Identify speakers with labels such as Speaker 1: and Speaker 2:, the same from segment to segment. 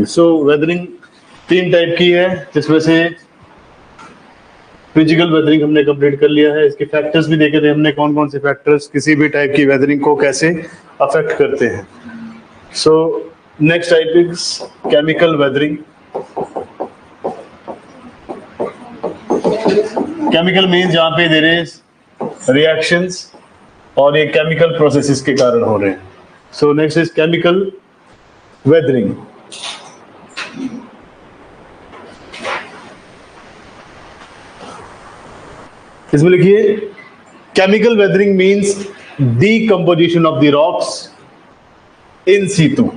Speaker 1: Weathering. सो weathering 3 type की है, जिसमें से फिजिकल वेदरिंग हमने कंप्लीट कर लिया है। इसके फैक्टर्स भी देखे थे हमने, कौन कौन से फैक्टर्स किसी भी टाइप की वेदरिंग को कैसे अफेक्ट करते हैं। So next type is chemical weathering. Chemical means जहां पे देयर इज रिएक्शंस और ये केमिकल प्रोसेसेस के कारण हो रहे हैं। So next is chemical weathering. इसमें लिखिए chemical weathering means decomposition of the rocks in Situ.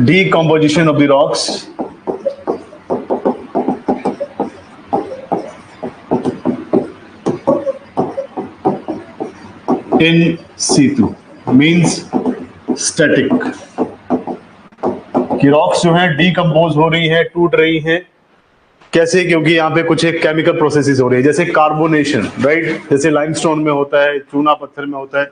Speaker 1: Decomposition of the rocks in situ means static, कि रॉक्स जो है डीकम्पोज हो रही है, टूट रही है। कैसे? क्योंकि यहाँ पे कुछ एक केमिकल प्रोसेसेस हो रही है, जैसे कार्बोनेशन, राइट, जैसे लाइमस्टोन में होता है, चूना पत्थर में होता है।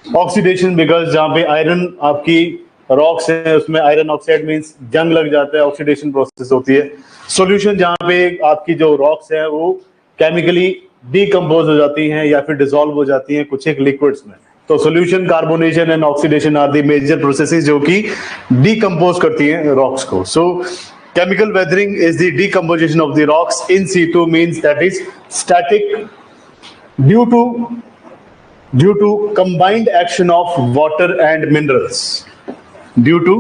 Speaker 1: ऑक्सीडेशन, बिकॉज जहाँ पे आयरन आपकी रॉक्स है उसमें आयरन ऑक्साइड मींस जंग लग जाता है, ऑक्सीडेशन प्रोसेस होती है। सॉल्यूशन, जहाँ पे आपकी जो रॉक्स है वो केमिकली डीकम्पोज हो जाती हैं या फिर डिसॉल्व हो जाती हैं कुछ एक लिक्विड्स में। तो solution, carbonation and oxidation are the major processes जो कि डीकम्पोज करती हैं रॉक्स को। सो chemical weathering is the decomposition of the rocks in situ, means that is static due to combined action of water and minerals. Due to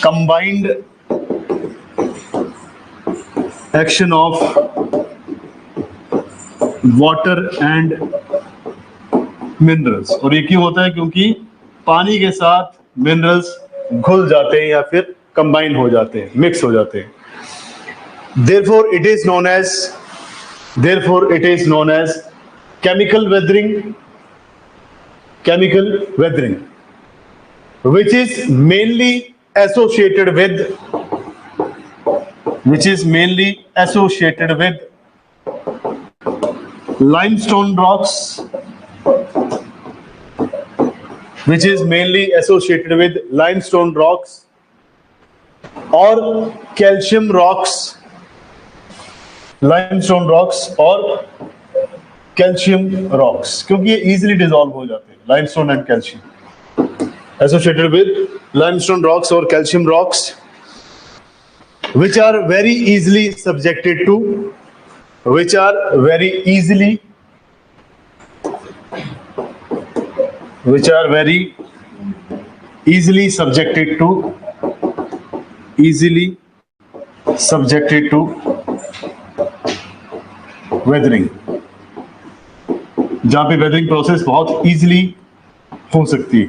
Speaker 1: combined action of water and minerals। और ये क्यों होता है? क्योंकि पानी के साथ मिनरल्स घुल जाते हैं या फिर कंबाइन हो जाते हैं, मिक्स हो जाते हैं। Therefore it is known as chemical weathering, which is mainly associated with limestone rocks, और कैल्शियम रॉक्स, क्योंकि ये इजीली डिसॉल्व हो जाते हैं। Limestone and calcium associated with limestone rocks और calcium rocks, which are very easily subjected to weathering, जहां पे weathering process बहुत इजीली हो सकती है।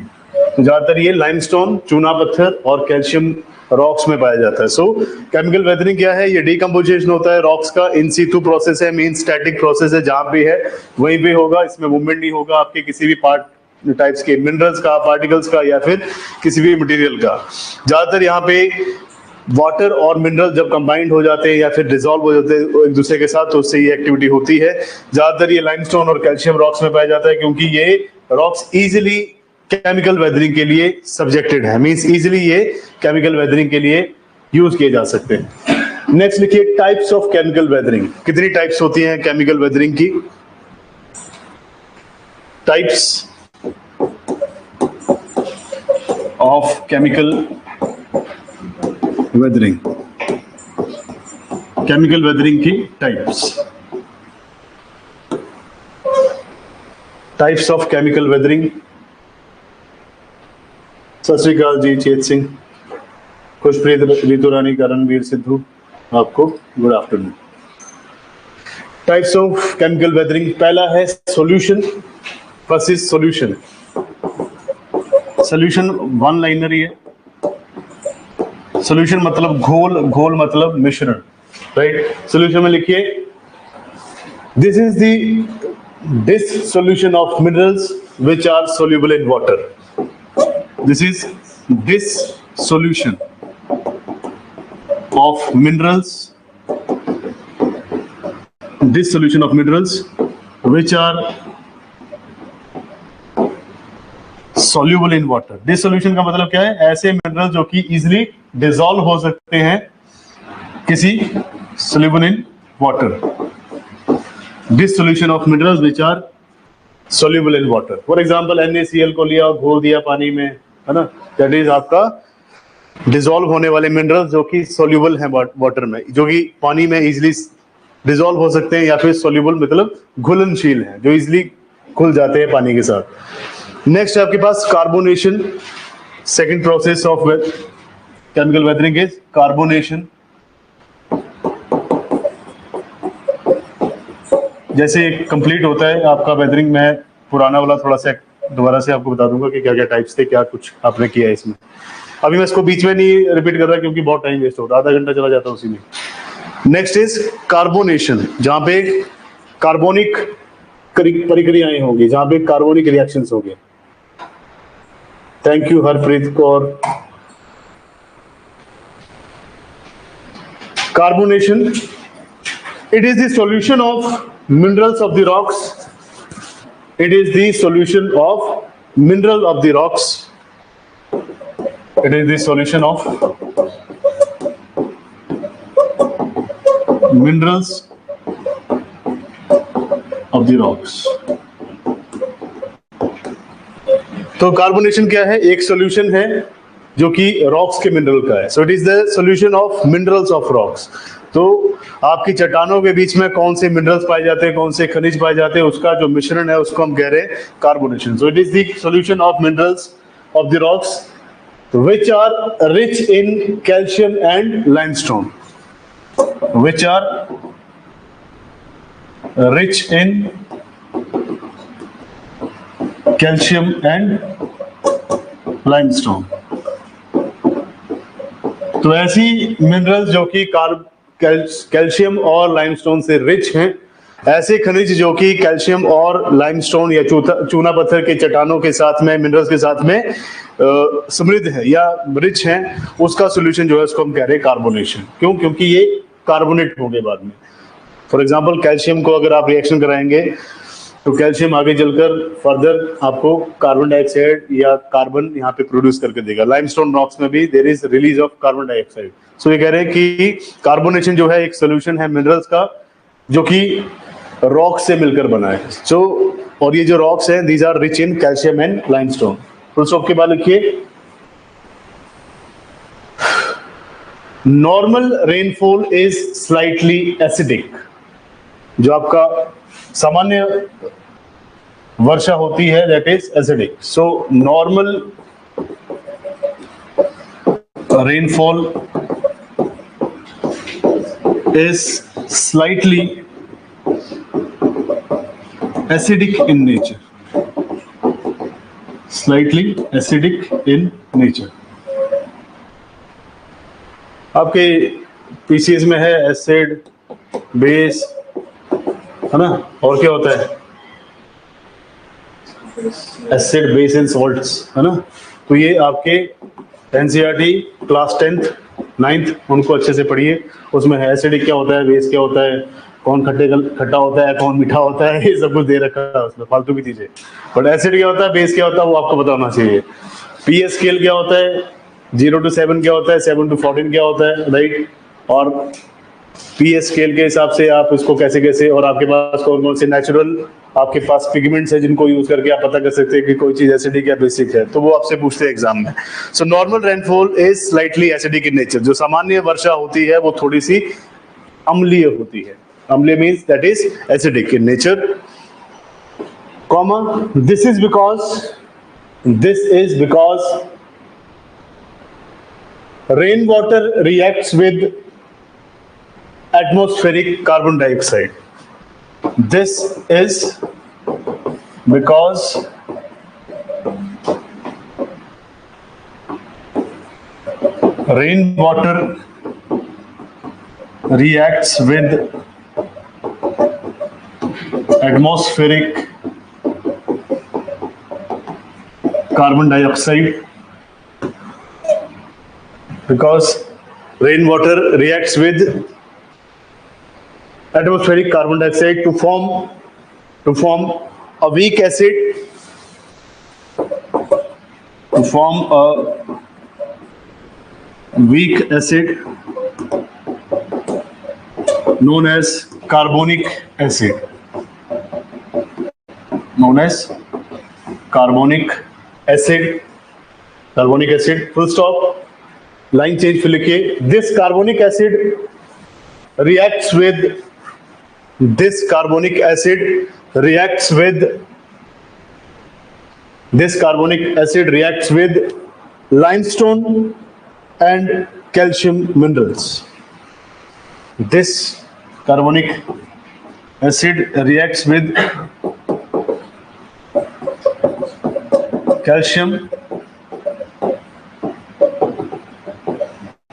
Speaker 1: तो ज्यादातर ये लाइमस्टोन, चूना पत्थर और कैल्शियम रॉक्स में पाया जाता है। सो केमिकल वेदरिंग क्या है? ये डीकम्पोजिशन होता है रॉक्स का, इन सीटू प्रोसेस है, मीन स्टैटिक प्रोसेस है, जहां पे है वहीं पे होगा, इसमें मूवमेंट नहीं होगा आपके किसी भी पार्ट टाइप्स के मिनरल्स का, पार्टिकल्स का या फिर किसी भी मटेरियल का। ज्यादातर यहाँ पे वाटर और मिनरल जब कंबाइंड हो जाते हैं या फिर डिसॉल्व हो जाते हैं एक दूसरे के साथ, तो उससे ये एक्टिविटी होती है। ज्यादातर ये लाइमस्टोन और कैल्शियम रॉक्स में पाया जाता है, क्योंकि ये रॉक्स इजीली केमिकल वेदरिंग के लिए सब्जेक्टेड है, मींस इजीली ये केमिकल वेदरिंग के लिए यूज किए जा सकते हैं। नेक्स्ट लिखिए टाइप्स ऑफ केमिकल वेदरिंग। कितनी टाइप्स होती हैं केमिकल वेदरिंग की? Types of chemical weathering, chemical weathering की टाइप्स ऑफ केमिकल वेदरिंग। सत श्री अकाल जी, चेत सिंह, खुशप्रीत, रितु रानी, करणवीर सिद्धू, आपको good afternoon. Types of chemical weathering, पहला है solution. First is solution. Solution one liner ही है। सॉल्यूशन मतलब घोल, घोल मतलब मिश्रण, राइट। सॉल्यूशन में लिखिए this is the dissolution of minerals which are soluble in water. This is dissolution of minerals, which are soluble in water. Dissolution का मतलब क्या है? ऐसे मिनरल जो कि इजिली डिसॉल्व हो सकते हैं किसी soluble in water. Dissolution of minerals which are soluble in water. For example, NaCl को लिया और घोल दिया पानी में, है ना? That is आपका डिसॉल्व होने वाले मिनरल्स जो कि सोल्यूबल हैं वाटर में, जो कि पानी में इजिली डिसॉल्व हो सकते हैं, या फिर सोल्यूबल मतलब घुलनशील हैं, जो इजिली घुल जाते हैं पानी के साथ। नेक्स्ट आपके पास carbonation. Second process of chemical weathering is carbonation. जैसे कंप्लीट होता है आपका वेदरिंग, मैं पुराना वाला थोड़ा सा दोबारा से आपको बता दूंगा कि क्या क्या टाइप्स थे, क्या कुछ आपने किया है इसमें। अभी मैं इसको बीच में नहीं रिपीट कर रहा क्योंकि बहुत टाइम वेस्ट होता है, आधा घंटा चला जाता है उसी में। नेक्स्ट इज कार्बोनेशन, जहां पे कार्बोनिक प्रक्रियाएं होंगी, जहां पे कार्बोनिक रिएक्शंस होंगे। Thank you Harpreet Kaur. Carbonation, it is the solution of minerals of the rocks. It is the solution of mineral of the rocks. It is the solution of minerals of the rocks. तो carbonation क्या है? एक solution है जो कि rocks के mineral का है। So it is the solution of minerals of rocks. तो आपकी चट्टानों के बीच में कौन से मिनरल्स पाए जाते हैं, कौन से खनिज पाए जाते हैं, उसका जो मिश्रण है उसको हम कह रहे हैं carbonation. So it is the solution of minerals of the rocks which are rich in calcium and limestone, which are rich in calcium and limestone। तो ऐसी मिनरल्स जो कि कैल्शियम और लाइमस्टोन से रिच हैं, ऐसे खनिज जो कि कैल्शियम और लाइमस्टोन या चूना पत्थर के चट्टानों के साथ में, मिनरल्स के साथ में समृद्ध है या रिच हैं, उसका सॉल्यूशन जो है उसको हम कह रहे हैं कार्बोनेशन। क्यों? क्योंकि ये कार्बोनेट होंगे बाद में। फॉर एग्जांपल कैल्शियम को अगर आप रिएक्शन कराएंगे तो कैल्शियम आगे चलकर फर्दर आपको कार्बन डाइऑक्साइड या कार्बन यहाँ पे प्रोड्यूस करके देगा। लाइमस्टोन रॉक्स में भी there is release of carbon dioxide. So ये कह रहे हैं कि कार्बोनेशन जो है एक सोल्यूशन है मिनरल्स का जो कि रॉक से मिलकर बना है। सो और ये जो रॉक्स हैं these are rich in calcium and limestone. Full stop के बाद लिखिए normal rainfall is slightly acidic. जो आपका सामान्य वर्षा होती है that is acidic. So normal rainfall is slightly acidic in nature. Slightly acidic in nature. आपके पीसीएस में है एसिड, बेस, है ना? और क्या होता है? एसिड, बेस एंड सॉल्ट्स, है ना? तो ये आपके एनसीईआरटी क्लास 10th 9th उनको अच्छे से पढ़िए। उसमें है एसिडिक क्या होता है, बेस क्या होता है, कौन खट्टा होता है, कौन मीठा होता है, ये सब कुछ दे रखा है उसमें, फालतू की चीजें। बट एसिड क्या होता है, बेस क्या होता है, वो आपको पता होना चाहिए। पीएच स्केल क्या होता है, 0 to 7 क्या होता है, 7 to 14 क्या होता है, राइट? और पीएच स्केल के हिसाब से आप इसको कैसे कैसे, और आपके पास कौन कौन से नेचुरल आपके पास पिगमेंट्स है जिनको यूज करके आप पता कर सकते हैं कि कोई चीज एसिडिक या बेसिक है, तो वो आपसे पूछते हैं एग्जाम में। सो normal rainfall is slightly acidic in nature. जो सामान्य वर्षा होती है वो थोड़ी सी अम्लीय होती है। अम्लीय means that is acidic in nature, comma this is because rain water reacts with atmospheric carbon dioxide. This is because rainwater reacts with atmospheric carbon dioxide, because rainwater reacts with atmospheric carbon dioxide to form a weak acid to form a weak acid known as carbonic acid. Known as carbonic acid. Carbonic acid. Full stop. Line change फिर लिखिए. This carbonic acid reacts with. This carbonic acid reacts with. This carbonic acid reacts with limestone and calcium minerals. This carbonic acid reacts with calcium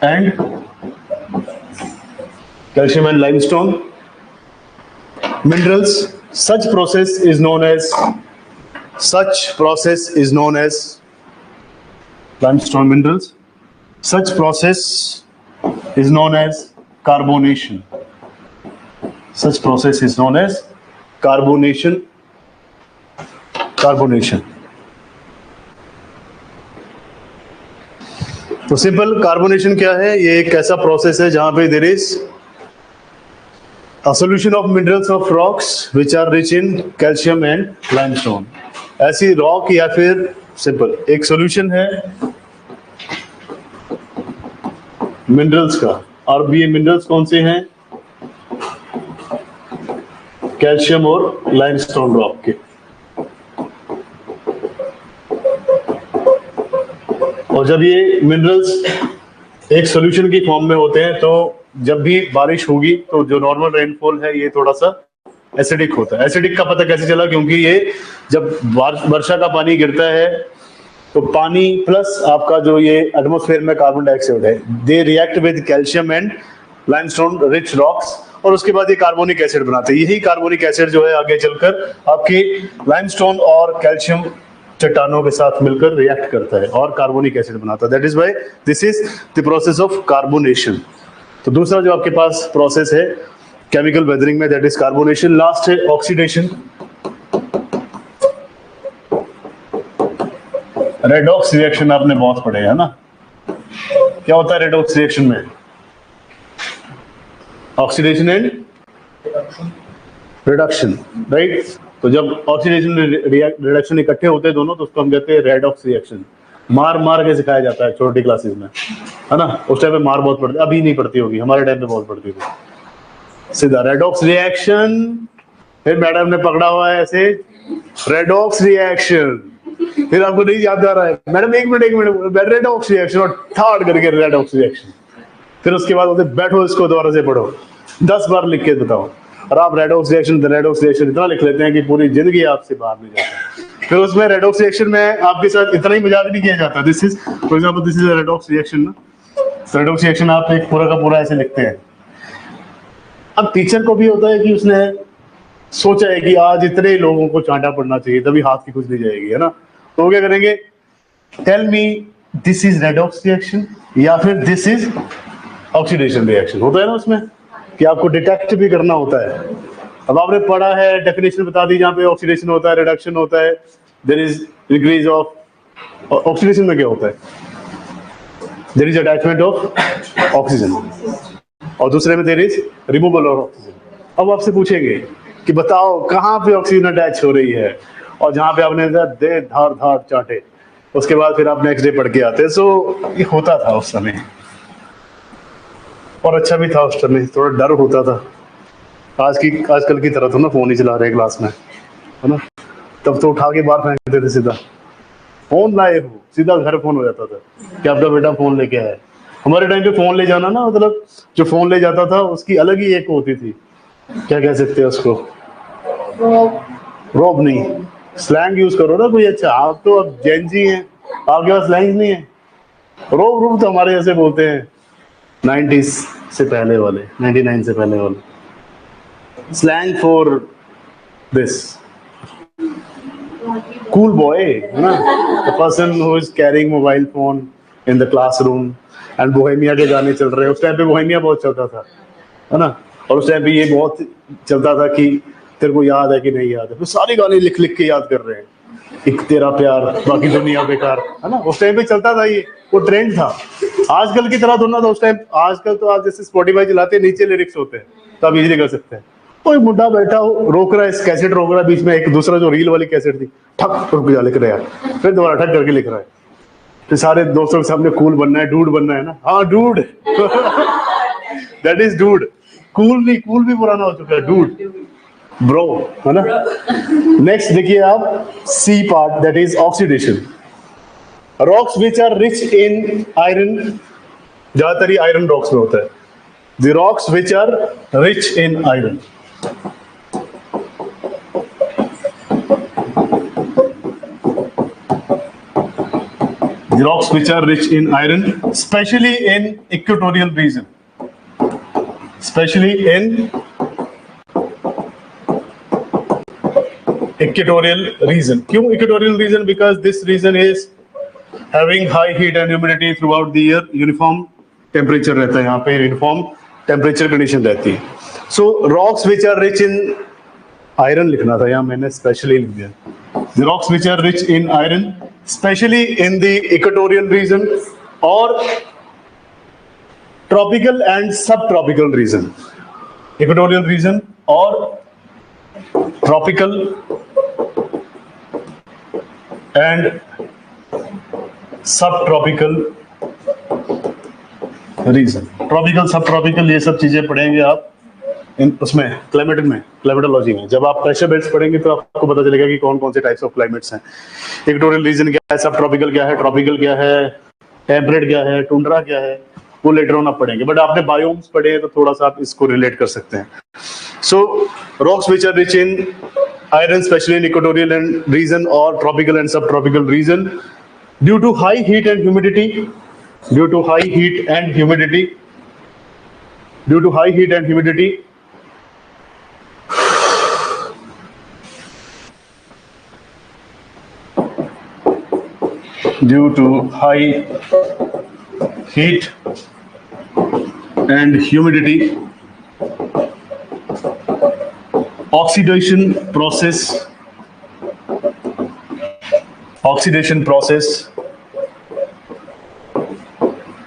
Speaker 1: and limestone minerals. Such process is known as limestone minerals. Such process is known as carbonation. Such process is known as carbonation. तो simple carbonation क्या है? ये एक ऐसा process है जहां पे there is a solution of minerals of rocks which are rich in calcium and limestone. ऐसी रॉक या फिर सिंपल एक सॉल्यूशन है मिनरल्स का, और ये मिनरल्स कौन से हैं? कैल्शियम और लाइमस्टोन रॉक के. और जब ये मिनरल्स एक सॉल्यूशन की फॉर्म में होते हैं तो जब भी बारिश होगी तो जो नॉर्मल रेनफॉल है ये थोड़ा सा एसिडिक होता है. एसिडिक का पता कैसे चला? क्योंकि ये जब वर्षा का पानी गिरता है तो पानी प्लस आपका जो ये एटमॉस्फेयर में कार्बन डाइऑक्साइड है, they react with calcium and limestone rich rocks, और उसके बाद ये कार्बोनिक एसिड बनाते हैं. यही कार्बोनिक एसिड जो है आगे चलकर आपके लाइमस्टोन और कैल्शियम चट्टानों के साथ मिलकर रिएक्ट करता है और कार्बोनिक एसिड बनाता है. That is why this is the process of carbonation. तो दूसरा जो आपके पास प्रोसेस है केमिकल वेदरिंग में, दैट इज कार्बोनेशन. लास्ट है ऑक्सीडेशन. रेडॉक्स रिएक्शन आपने बहुत पढ़े है ना? क्या होता है रेडॉक्स रिएक्शन में? Oxidation and reduction, right? तो जब ऑक्सीडेशन रिडक्शन इकट्ठे होते हैं दोनों, तो उसको हम कहते हैं रेडॉक्स रिएक्शन. मार के सिखाया जाता है छोटी क्लासेस में, है ना? उस टाइम पे मार बहुत पड़ती, अभी नहीं पड़ती होगी, हमारे टाइम पे बहुत पड़ती थी. सीधा रेडॉक्स रिएक्शन, फिर मैडम ने पकड़ा हुआ है ऐसे रेडॉक्स रिएक्शन, फिर आपको नहीं याद आ रहा है मैडम एक मिनट रेडॉक्स रिएक्शन और थर्ड करके रेडॉक्स रिएक्शन. फिर उसके बाद बोलते बैठो इसको दोबारा से पढ़ो, 10 बार लिख के बताओ. और आप रेडॉक्स रिएक्शन इतना लिख लेते हैं कि पूरी जिंदगी आपसे बाहर नहीं जाती. फिर उसमें रेडॉक्स रिएक्शन में आपके साथ इतना ही मजाक नहीं किया जाता. This is for example, this is a redox reaction ना. रेडॉक्स रिएक्शन आप एक पूरा का पूरा ऐसे लिखते हैं. अब टीचर को भी होता है कि उसने सोचा है कि आज इतने लोगों को चांटा पड़ना चाहिए तभी हाथ की खुजली जाएगी, है ना? तो वो क्या करेंगे? Tell me this is redox reaction या फिर दिस इज ऑक्सीडेशन रिएक्शन. होता है ना उसमें कि आपको डिटेक्ट भी करना होता है. अब आपने पढ़ा है, डेफिनेशन बता दी जहाँ पे ऑक्सीडेशन होता है, रिडक्शन होता है, there is increase of. Oxidation में क्या होता है? There is attachment of oxygen, और दूसरे में there is removal of oxygen. अब आपसे पूछेंगे कि बताओ कहाँ पे ऑक्सीजन अटैच हो रही है, और जहाँ पे आपने दे धार चाटे, उसके बाद फिर आप नेक्स्ट डे पढ़ के आते. सो ये होता था उस समय, और अच्छा भी था उस समय, थोड़ा डर होता था. आजकल की तरह तो ना फोन ही चला रहे क्लास में, है ना? तब तो उठा के बाहर फेंक देते थे. सीधा फोन लाए हो, सीधा घर फोन हो जाता था कि आपका बेटा फोन लेके आया. हमारे टाइम पे फोन ले जाना ना, मतलब जो फोन ले जाता था उसकी अलग ही एक होती थी, क्या कह सकते हैं उसको? रोब नहीं, स्लैंग यूज करो ना कोई. अच्छा, आप तो अब जेनजी हैं, आपके पास स्लैंग नहीं है. रोब तो हमारे जैसे बोलते हैं 90s से पहले वाले, 99 से पहले वाले. Slang for this cool boy, ना? The person who is carrying mobile phone in the classroom and Bohemia के गाने चल रहे हैं. उस टाइम पे बोहेमिया बहुत चलता था, है ना? और उस टाइम पे ये बहुत चलता था कि तेरे को याद है कि नहीं याद है. फिर सारे गाने लिख के याद कर रहे हैं. एक तेरा प्यार बाकी दुनिया बेकार, है ना, उस टाइम पे चलता था ये, वो ट्रेंड था। आजकल की तरह थोड़ा था उस टाइम, आजकल तो आप जैसे स्पॉटिफाई चलाते हैं नीचे लिरिक्स होते हैं तो आप इजीली कर सकते हैं। कोई मुद्दा बैठा हो, रोक रहा है, कैसेट रोक रहा है बीच में, एक दूसरा जो रील वाली कैसेट थी, ठक रुक जा लिख रहा है, फिर दोबारा ठक करके लिख रहा है, फिर सारे दोस्तों के सामने कूल बनना है, डूड बनना है ना, हाँ dude that is dude, cool नहीं, कूल भी पुराना हो चुका है, डूड ब्रो, है ना। नेक्स्ट देखिए आप C part, that is oxidation. Rocks which are rich in iron, ज्यादातर ही आयरन रॉक्स में होता है। The rocks which are rich in iron, the rocks which are rich in iron, especially in equatorial region, especially in equatorial region. क्यों equatorial region? Because this region is having high heat and humidity throughout the year. Uniform temperature रहता है यहाँ पे, uniform temperature condition रहती है. So rocks which are rich in iron लिखना था, यहाँ मैंने specially लिख दिया. The rocks which are rich in iron, especially in the equatorial region or tropical and subtropical region. Equatorial region or tropical and subtropical region. Tropical, subtropical ये सब चीजें पढ़ेंगे आप उसमें क्लाइमेटोलॉजी में। जब आप प्रेशर बेल्ट्स पढ़ेंगे तो आपको पता चलेगा कि कौन कौन से टाइप्स ऑफ क्लाइमेट्स हैं। इक्वेटोरियल रीजन क्या है, सब ट्रॉपिकल क्या है, ट्रॉपिकल क्या है, टेम्परेट क्या है, टुंड्रा क्या है, वो लेटर ऑन आप पढ़ेंगे। बट आपने बायोम्स पढ़े हैं तो थोड़ा सा आप इसको रिलेट कर सकते हैं। So rocks which are rich in iron specially in equatorial and region और tropical and subtropical region due to high heat and humidity, due to high heat and humidity, due to high heat and humidity due to high heat and humidity, oxidation process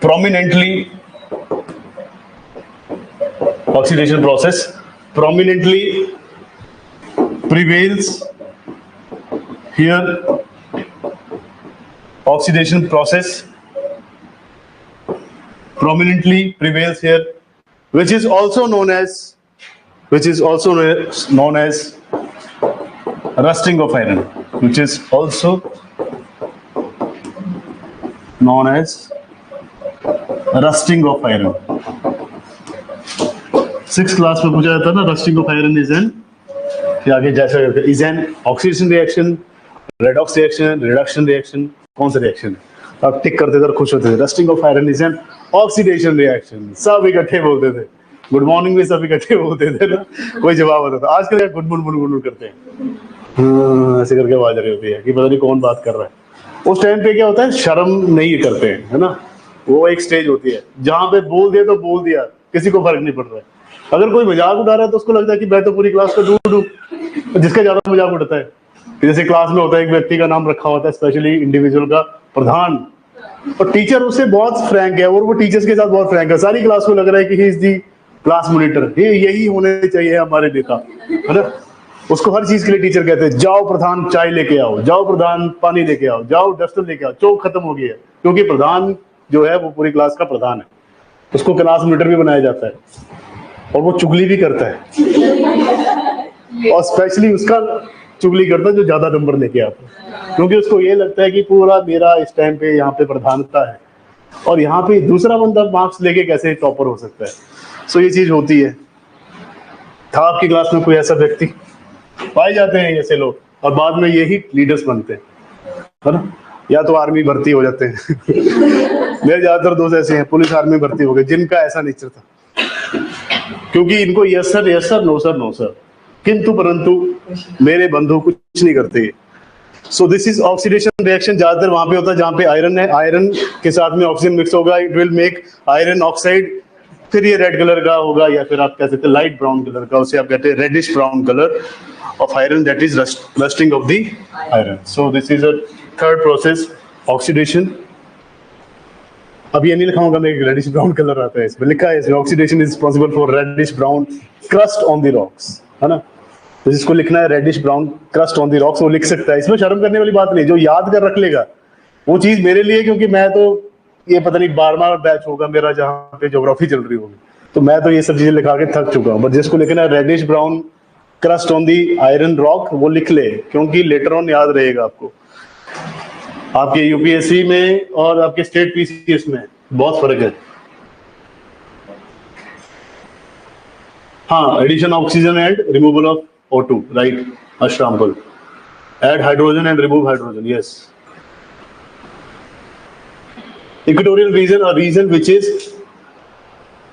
Speaker 1: prominently prevails here. Oxidation process prominently prevails here, which is also known as rusting of iron, which is also known as rusting of iron. 6th class में पूछा जाता है ना, rusting of iron is an, आगे जैसा is an oxidation reaction, redox reaction, reduction reaction, कौन सा reaction है आप टिक करते थे और खुश होते थे। Rusting of iron is an oxidation reaction. सब इकट्ठे बोलते थे, गुड मॉर्निंग में सब इकट्ठे बोलते थे ना, कोई जवाब होता था। आजकल गुड गुड करते हैं, ऐसे करके आवाज आ रही होती है कि पता नहीं कौन बात कर रहा है। उस टाइम पे क्या होता है, शर्म नहीं करते हैं, है ना, वो एक स्टेज होती है जहां पे बोल दिया तो बोल दिया, किसी को फर्क नहीं पड़ रहा है। अगर कोई मजाक उड़ा रहा है तो उसको लगता है कि मैं तो पूरी क्लास को डूब, जिसका ज्यादा मजाक उड़ता है। जैसे क्लास में होता है एक व्यक्ति का नाम रखा होता है, स्पेशली इंडिविजुअल का प्रधान, और टीचर उससे बहुत फ्रैंक है और वो टीचर्स के साथ बहुत फ्रैंक है। सारी क्लास को लग रहा है कि he is the class monitor, यही होने चाहिए हमारे नेता, है ना। उसको हर चीज के लिए टीचर कहते हैं, जाओ प्रधान चाय लेके आओ, जाओ प्रधान पानी लेके आओ, जाओ डस्टर लेके आओ, चौक खत्म हो गया है। क्योंकि प्रधान जो है वो पूरी क्लास का प्रधान है, उसको क्लास मॉनिटर भी बनाया जाता है और वो चुगली भी करता है, और स्पेशली उसका चुगली करता है जो ज्यादा नंबर लेके आता है, क्योंकि उसको ये लगता है कि पूरा मेरा इस टाइम पे यहाँ पे प्रधानता है और यहाँ पे दूसरा बंदा मार्क्स लेके कैसे टॉपर हो सकता है। सो ये चीज होती है। था आपकी क्लास में कोई ऐसा व्यक्ति? पाए जाते हैं ऐसे लोग, और बाद में यही लीडर्स बनते हैं, है ना, या तो आर्मी भर्ती हो जाते हैं मेरे ज्यादातर दोस्त ऐसे हैं, पुलिस आर्मी भर्ती हो गए, जिनका ऐसा नेचर था, क्योंकि इनको यस सर नो सर, किंतु परंतु मेरे बंधु कुछ नहीं करते। सो दिस इज ऑक्सीडेशन रिएक्शन। ज्यादातर वहां पे होता है जहां पे आयरन है, आयरन के साथ में ऑक्सीजन मिक्स होगा, it will make iron oxide फिर ये रेड कलर का होगा, या फिर आप कह सकते हैं लाइट ब्राउन कलर का, उसे आप कहते हैं reddish brown colour of iron, that is rusting of the iron. So this is a third process, oxidation. अब ये नहीं लिखा होगा मैं, रेडिश ब्राउन कलर आता है इसमें, लिखा है oxidation is possible for reddish brown crust on the rocks, है ना. तो जिसको लिखना है reddish brown crust on the rocks वो लिख सकता है, इसमें शर्म करने वाली बात नहीं. जो याद कर रख लेगा वो चीज मेरे लिए, क्योंकि मैं तो ये पता नहीं 12वां बैच होगा मेरा जहाँ पे ज्योग्राफी चल रही होगी, तो मैं तो ये सब चीजें लिखा के थक चुका हूँ. बट जिसको लिखना है reddish brown crust on the iron rock वो लिख ले, क्योंकि लेटर ऑन याद रहेगा आपको. आपके यूपीएससी में और आपके स्टेट पीसीएस में बहुत फर्क है. हाँ, addition oxygen and removal of O2, right example. Add hydrogen and remove hydrogen, yes. Equatorial region, a region which is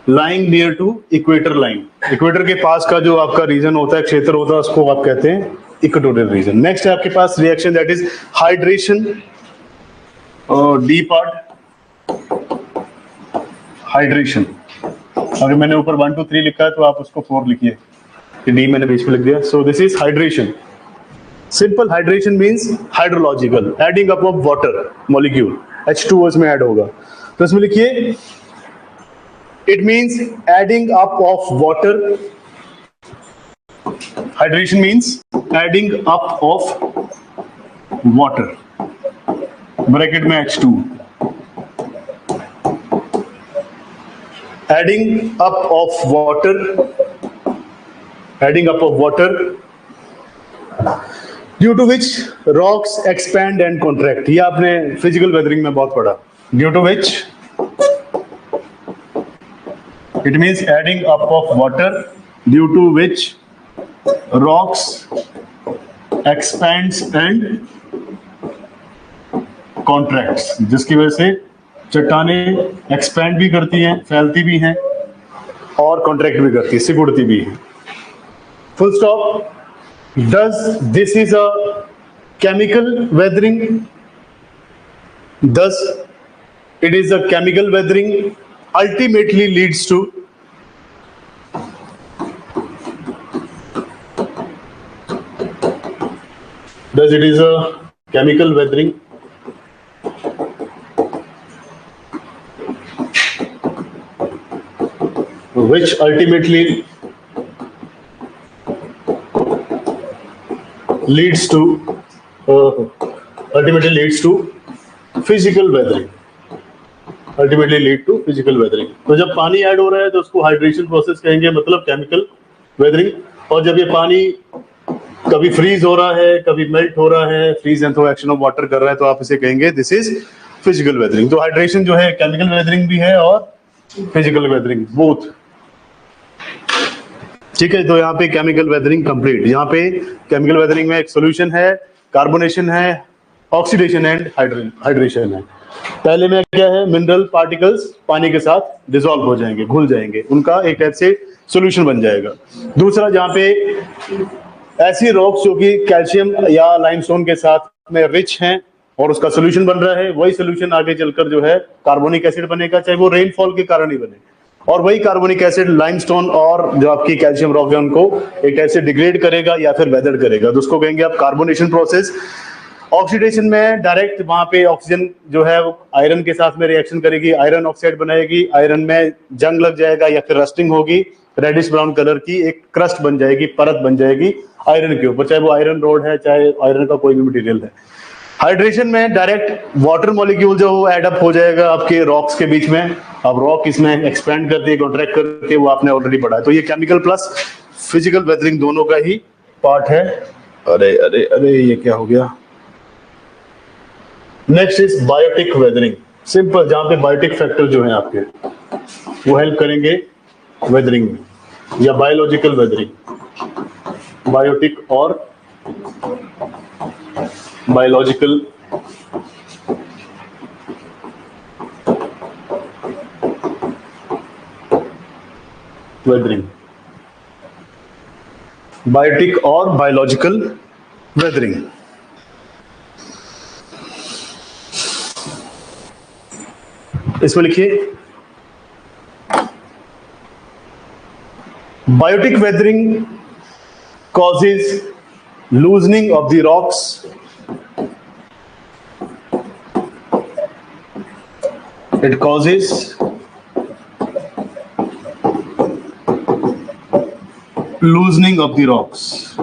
Speaker 1: lying near to equator line. Equator के पास का जो आपका रीजन होता है, क्षेत्र होता है, उसको आप कहते हैं इक्वेटोरियल रीजन. नेक्स्ट है आपके पास reaction, that is hydration. D part hydration. अगर मैंने ऊपर 1 2 3 लिखा है तो आप उसको 4 लिखिए, डी मैंने बीच में लिख दिया. So this is hydration. Simple hydration means hydrological, adding up of water molecule, H2O इसमें ऐड होगा. तो इसमें लिखिए it means adding up of water. Hydration means adding up of water, bracket में H2. Adding up of water, adding up of water due to which rocks expand and contract. ये आपने physical weathering में बहुत पढ़ा. Due to which it means adding up of water due to which rocks expands and contracts, जिसकी वजह से चट्टानें expand भी करती हैं, फैलती भी हैं, और कॉन्ट्रैक्ट भी करती है, सिकुड़ती भी है. Full stop. Thus, this is a chemical weathering. Thus, it is a chemical weathering. Ultimately leads to thus it is a chemical weathering. Which ultimately leads to physical weathering. Ultimately lead to physical weathering. तो जब पानी add हो रहा है तो उसको hydration process कहेंगे, मतलब केमिकल वेदरिंग. और जब ये पानी कभी फ्रीज हो रहा है, कभी मेल्ट हो रहा है, freeze and throw action of water कर रहा है, तो आप इसे कहेंगे दिस इज फिजिकल वेदरिंग. तो हाइड्रेशन जो है केमिकल वेदरिंग भी है और फिजिकल वेदरिंग, बोथ. ठीक है. तो यहाँ पे केमिकल वेदरिंग कंप्लीट. यहाँ पे केमिकल वेदरिंग में एक सॉल्यूशन है, कार्बोनेशन है, ऑक्सीडेशन एंड हाइड्रेशन है. पहले में क्या है, मिनरल पार्टिकल्स पानी के साथ डिसॉल्व हो जाएंगे, घुल जाएंगे, उनका एक टाइप से सॉल्यूशन बन जाएगा. दूसरा, जहाँ पे ऐसी रॉक्स जो कि कैल्शियम या लाइमस्टोन के साथ में रिच हैं और उसका सॉल्यूशन बन रहा है, वही सॉल्यूशन आगे चलकर जो है कार्बोनिक एसिड बनेगा, चाहे वो रेनफॉल के कारण ही बने. और वही कार्बोनिक एसिड लाइमस्टोन और जो आपकी कैल्शियम रॉक है उनको एक टाइप से डिग्रेड करेगा या फिर वेदर करेगा, तो उसको कहेंगे आप कार्बोनेशन प्रोसेस. ऑक्सीडेशन में डायरेक्ट वहां पे ऑक्सीजन जो है वो आयरन के साथ में रिएक्शन करेगी, आयरन ऑक्साइड बनाएगी, आयरन में जंग लग जाएगा या फिर रस्टिंग होगी, रेडिश ब्राउन कलर की एक क्रस्ट बन जाएगी, परत बन जाएगी आयरन के ऊपर, चाहे वो आयरन रोड है, चाहे आयरन का कोई भी मटेरियल है. हाइड्रेशन में डायरेक्ट वाटर मॉलिक्यूल जो एड अप हो जाएगा आपके रॉक्स के बीच में. अब रॉक इसमें एक्सपैंड करती है, कॉन्ट्रैक्ट करती है, वो आपने ऑलरेडी पढ़ा है. तो ये केमिकल प्लस फिजिकल वेदरिंग दोनों का ही पार्ट है. अरे अरे अरे ये क्या हो गया. Next is biotic weathering. Simple, जहां पे बायोटिक फैक्टर जो है आपके वो हेल्प करेंगे वेदरिंग में, या बायोलॉजिकल वेदरिंग, बायोटिक और बायोलॉजिकल वेदरिंग. बायोटिक और बायोलॉजिकल वेदरिंग. इसमें लिखिए Biotic weathering causes loosening of the rocks. It causes loosening of the rocks.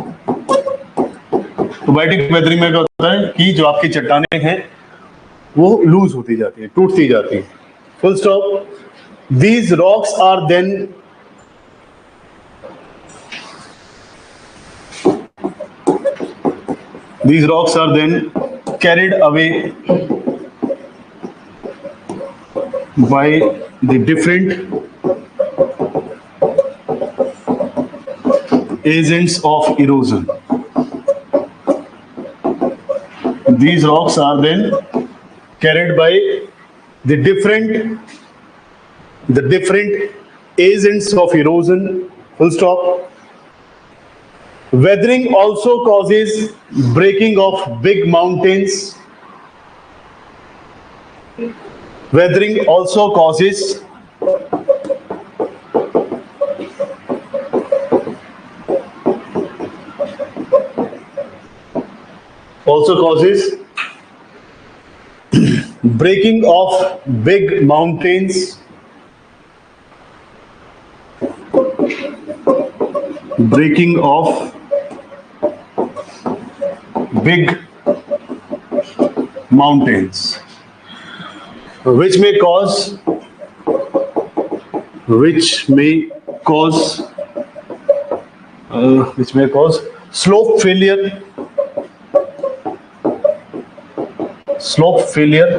Speaker 1: तो बायोटिक वेदरिंग में क्या होता है कि जो आपकी चट्टानें हैं वो लूज होती जाती है, टूटती जाती है. Full stop. These rocks are then carried away by the different agents of erosion. These rocks are then carried by the different agents of erosion. Full stop. Weathering also causes breaking of big mountains. Weathering also causes breaking of big mountains. Breaking of big mountains, which may cause slope failure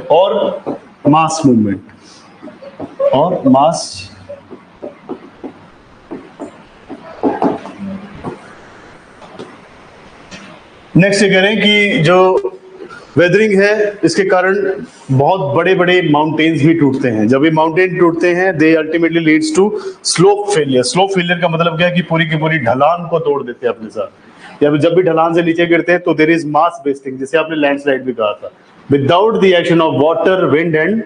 Speaker 1: or mass movement or mass next ये कह रहे हैं कि जो weathering है इसके कारण बहुत बड़े बड़े माउंटेन्स भी टूटते हैं. जब ये माउंटेन टूटते हैं they ultimately leads to slope failure. Slope failure का मतलब क्या है कि पूरी की पूरी ढलान को तोड़ देते हैं अपने साथ. या जब भी ढलान से नीचे गिरते हैं तो देयर इज मास वेस्टिंग, जिसे आपने लैंडस्लाइड भी कहा था, without the action of water, wind and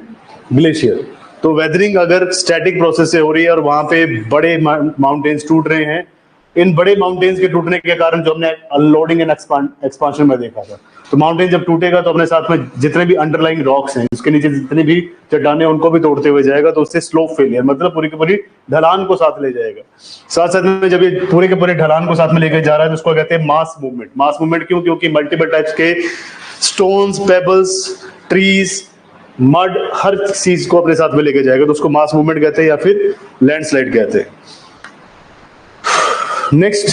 Speaker 1: glacier. तो वेदरिंग अगर स्टैटिक प्रोसेस से हो रही है और वहां पे बड़े माउंटेन्स टूट रहे हैं, इन बड़े माउंटेन्स के टूटने के कारण जो हमने अनलोडिंग एंड एक्सपांशन में देखा था, तो माउंटेन जब टूटेगा तो अपने साथ में जितने भी अंडरलाइंग रॉक्स हैं, उसके नीचे जितनी भी चट्टानें उनको भी तोड़ते हुए जाएगा. तो उससे स्लोप फेलियर मतलब पूरी की पूरी ढलान को साथ ले जाएगा. साथ साथ में जब ये पूरे के पूरे ढलान को साथ में लेकर जा रहा है तो उसको कहते हैं मास मूवमेंट. मास मूवमेंट क्यों? क्योंकि मल्टीपल टाइप्स के स्टोन्स, पेबल्स, ट्रीज, मड, हर चीज को अपने साथ में लेके जाएगा, तो उसको मास मूवमेंट कहते हैं या फिर लैंडस्लाइड कहते हैं. नेक्स्ट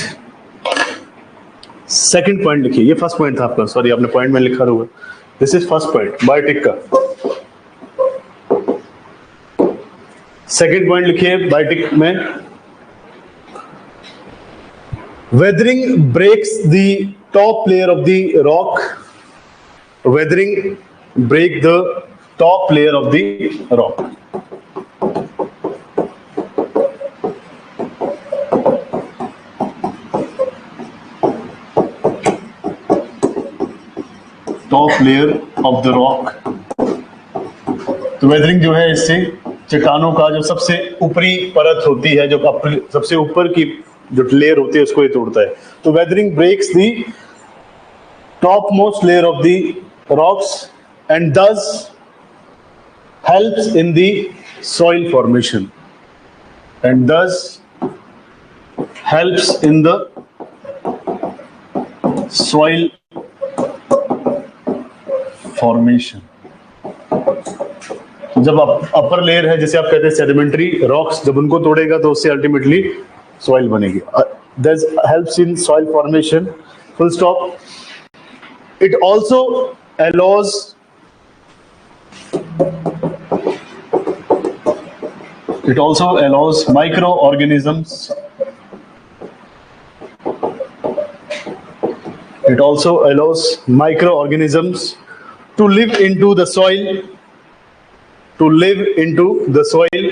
Speaker 1: सेकंड पॉइंट लिखिए. ये फर्स्ट पॉइंट था आपका, सॉरी आपने पॉइंट में लिखा होगा. This is first point biotic का. सेकंड पॉइंट लिखिए बायोटिक में. Weathering breaks the top layer of the rock. Weathering break the top layer of the rock. Top layer of the rock. तो weathering जो है इससे चट्टानों का जो सबसे ऊपरी परत होती है, जो सबसे ऊपर की जो लेयर होती है उसको ये तोड़ता है. तो weathering breaks the top most layer of the rocks and thus helps in the soil formation. And thus helps in the soil formation. जब अपर लेयर है, जैसे आप कहते हैं सेडिमेंट्री रॉक्स, जब उनको तोड़ेगा तो उससे अल्टीमेटली सॉइल बनेगी. This helps in soil formation. Full stop. It also allows microorganisms. It also allows microorganisms to live into the soil, to live into the soil,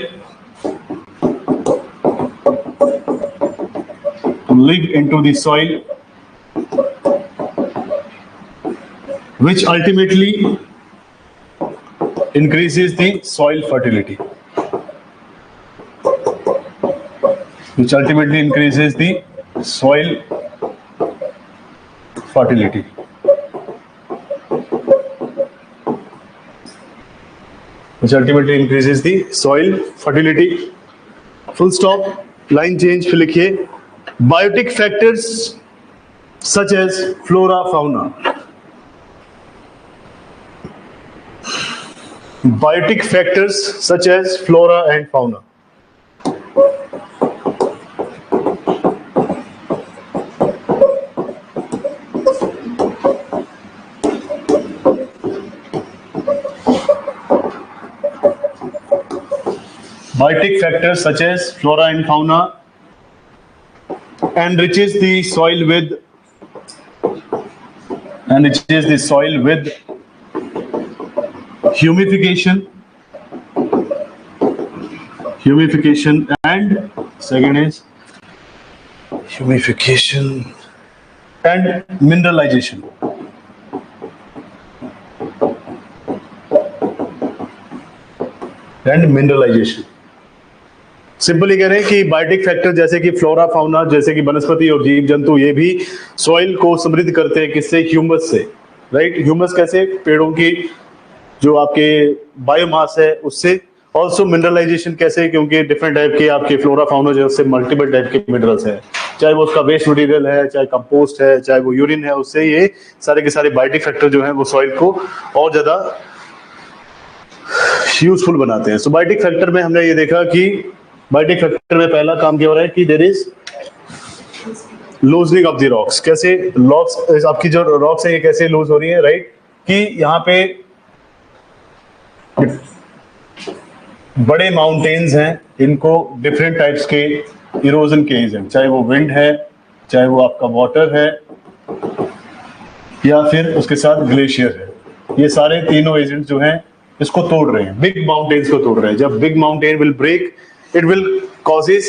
Speaker 1: to live into the soil, which ultimately increases the soil fertility. which ultimately increases the soil fertility. Which ultimately increases the soil fertility. Full stop. Line change फिर लिखिए biotic factors such as flora fauna. Biotic factors such as flora and fauna. Biotic factors such as flora and fauna enriches the soil with humidification, and second is humidification and mineralization. Simply कह रहे हैं कि biotic factor जैसे कि flora fauna, जैसे कि वनस्पति और जीव जंतु, ये भी सॉइल को समृद्ध करते हैं। किससे? ह्यूमस से, राइट। ह्यूमस कैसे? पेड़ों की जो आपके बायोमास है उससे। ऑल्सो मिनरलाइजेशन कैसे? क्योंकि डिफरेंट टाइप के आपके फ्लोरा फाउना जैसे मल्टीपल टाइप के मिनरल्स हैं, चाहे वो उसका वेस्ट मटेरियल है, चाहे कंपोस्ट है, चाहे वो यूरिन है, उससे ये सारे के सारे बायोटिक फैक्टर जो है वो सॉइल को और ज्यादा यूजफुल बनाते हैं। सो बायोटिक फैक्टर में हमने ये देखा कि बायोटिक फैक्टर में पहला काम क्या हो रहा है कि there is loosening of the rocks. कैसे रॉक्स, आपकी जो रॉक्स है ये कैसे लूज हो रही है, राइट? कि यहाँ पे बड़े माउंटेन्स हैं, इनको डिफरेंट टाइप्स के इरोजन केस हैं, चाहे वो विंड है, चाहे वो आपका वाटर है, या फिर उसके साथ ग्लेशियर है। ये सारे तीनों एजेंट जो हैं इसको तोड़ रहे हैं, बिग माउंटेन्स को तोड़ रहे हैं। जब big mountain will break, it will causes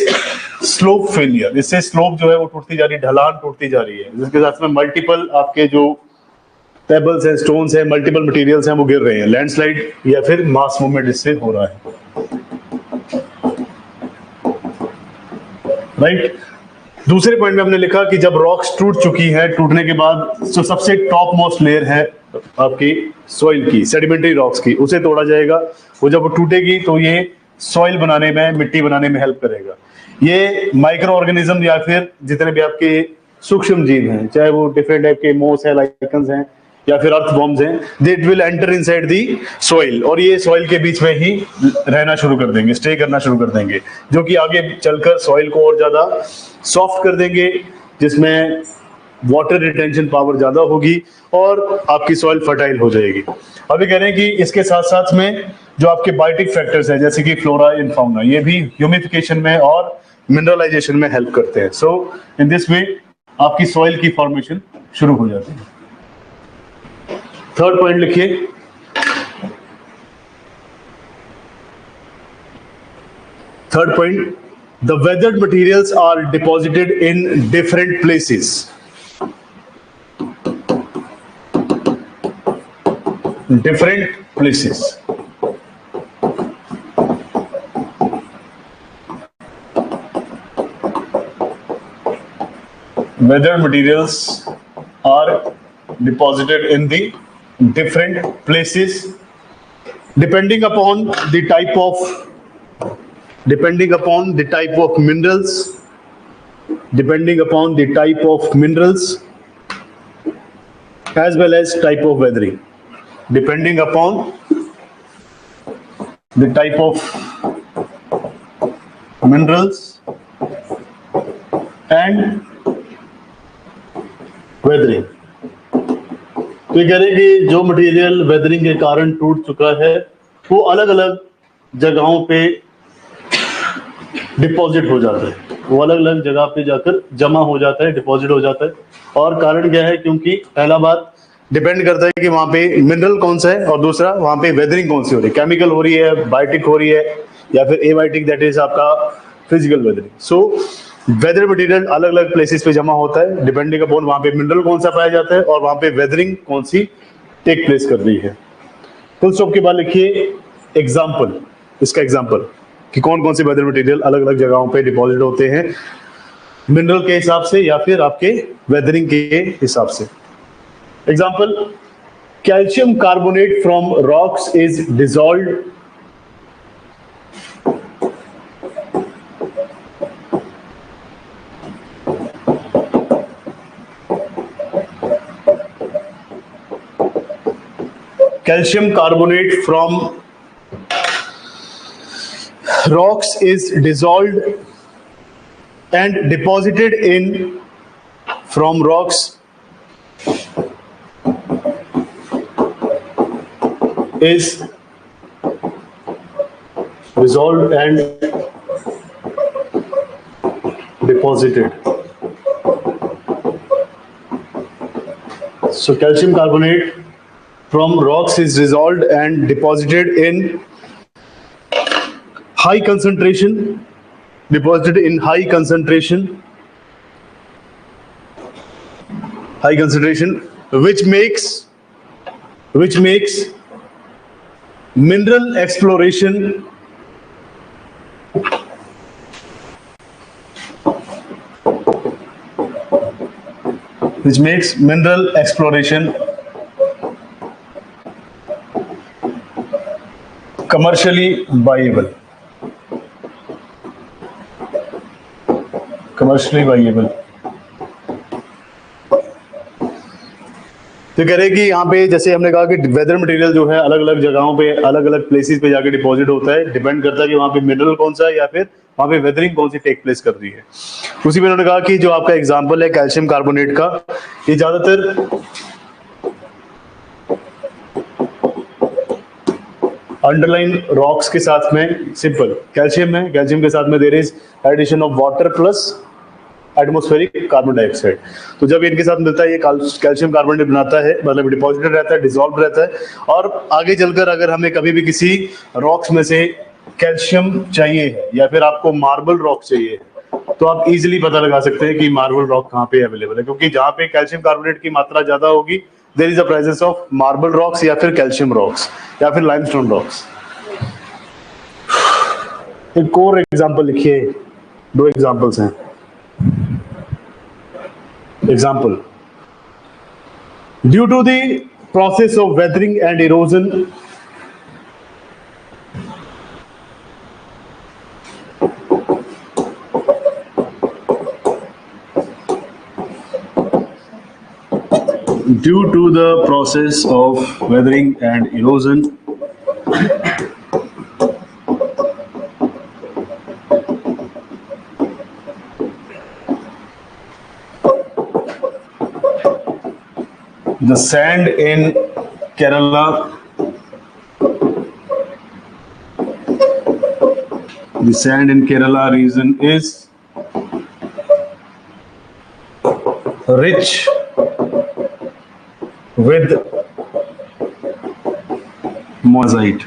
Speaker 1: slope failure. इससे स्लोप जो है वो टूटती जा रही है, ढलान टूटती जा रही है, जिसके साथ में मल्टीपल आपके जो पेबल्स हैं, स्टोन्स हैं, मल्टीपल मटेरियल्स हैं वो गिर रहे हैं। लैंडस्लाइड या फिर मास मूवमेंट इससे हो रहा है, राइट। दूसरे पॉइंट में हमने लिखा कि जब रॉक्स टूट चुकी है, टूटने के बाद जो सबसे टॉप मोस्ट लेयर है आपकी सॉइल की, सेडिमेंट्री रॉक्स की, उसे तोड़ा जाएगा। वो जब वो टूटेगी तो ये सॉइल बनाने में, मिट्टी बनाने में हेल्प करेगा। ये माइक्रो ऑर्गेनिज्म या फिर जितने भी आपके सूक्ष्म जीव हैं, चाहे वो डिफरेंट टाइप के मोस है, लाइकन्स हैं, या फिर अर्थवॉर्म्स हैं, they will enter inside the soil, और ये सॉइल के बीच में ही रहना शुरू कर देंगे, स्टे करना शुरू कर देंगे, जो कि आगे चलकर सॉइल को और ज्यादा सॉफ्ट कर देंगे, जिसमें वाटर रिटेंशन पावर ज्यादा होगी और आपकी सॉइल फर्टाइल हो जाएगी। अभी कह रहे हैं कि इसके साथ साथ में जो आपके बायोटिक फैक्टर्स हैं, जैसे कि फ्लोरा एंड फाउना, ये भी ह्यूमिडिफिकेशन में और मिनरलाइजेशन में हेल्प करते हैं। सो इन दिस वे आपकी सॉइल की फॉर्मेशन शुरू हो जाती है। थर्ड पॉइंट लिखिए, third point, the weathered materials are deposited in different places. Different places. Weathered materials are deposited in the different places depending upon the type of minerals, as well as type of weathering. Depending upon the type of minerals and weathering. तो ये कह रहे हैं कि जो material weathering के कारण टूट चुका है वो अलग अलग जगहों पे डिपॉजिट हो जाता है, वो अलग अलग जगह पे जाकर जमा हो जाता है, डिपॉजिट हो जाता है। और कारण क्या है? क्योंकि पहला बात डिपेंड करता है कि वहां पे मिनरल कौन सा है, और दूसरा वहां पे वेदरिंग कौन सी हो रही है, केमिकल हो रही है, बायोटिक हो रही है, या फिर एबायोटिक, दैट इज आपका physical weathering. So whether material अलग अलग प्लेसेस पे जमा होता है, डिपेंडिंग अपॉन वहां पे मिनरल कौन सा पाया जाता है और वहां पे वेदरिंग कौन सी टेक प्लेस कर रही है। फुल स्टॉप के बाद लिखिए एग्जाम्पल, इसका एग्जाम्पल कि कौन कौन से वेदर मटेरियल अलग अलग जगहों पे डिपॉजिट होते हैं, मिनरल के हिसाब से या फिर आपके वेदरिंग के हिसाब से। Example, calcium carbonate from rocks is dissolved calcium carbonate from rocks is dissolved and deposited in from rocks is dissolved and deposited. So calcium carbonate from rocks is dissolved and deposited in high concentration, which makes mineral exploration commercially viable. तो कह रहे हैं कि यहाँ पे जैसे हमने कहा कि वेदर मटेरियल जो है अलग अलग जगहों पे अलग अलग प्लेसेस पे जाके डिपॉजिट होता है, डिपेंड करता है कि वहाँ पे मिनरल कौन सा है या फिर वहाँ पे वेदरिंग कौन सी टेक प्लेस कर रही है। उसी में उन्होंने कहा कि जो आपका एग्जाम्पल है कैल्शियम कार्बोनेट का, ये ज्यादातर अंडरलाइन रॉक्स के साथ में सिंपल कैल्शियम है, कैल्शियम के साथ में there is addition of water plus atmospheric carbon dioxide. तो जब इनके साथ मिलता है ये कैल्शियम कार्बोनेट बनाता है, मतलब डिपॉजिटेड रहता है, डिसॉल्व रहता है। और आगे चलकर अगर हमें कभी भी किसी रॉक्स में से कैल्शियम चाहिए या फिर आपको मार्बल रॉक चाहिए, तो आप इजीली पता लगा सकते हैं कि मार्बल रॉक कहाँ पे अवेलेबल है, क्योंकि जहाँ पे कैल्शियम कार्बोनेट की मात्रा ज्यादा होगी there is a presence of marble rocks या फिर कैल्शियम रॉक्स या फिर लाइमस्टोन रॉक्स। एक और एग्जांपल लिखिए, दो एग्जांपल्स हैं। Example, due to the process of weathering and erosion due to the process of weathering and erosion, the sand in Kerala region is rich with monazite.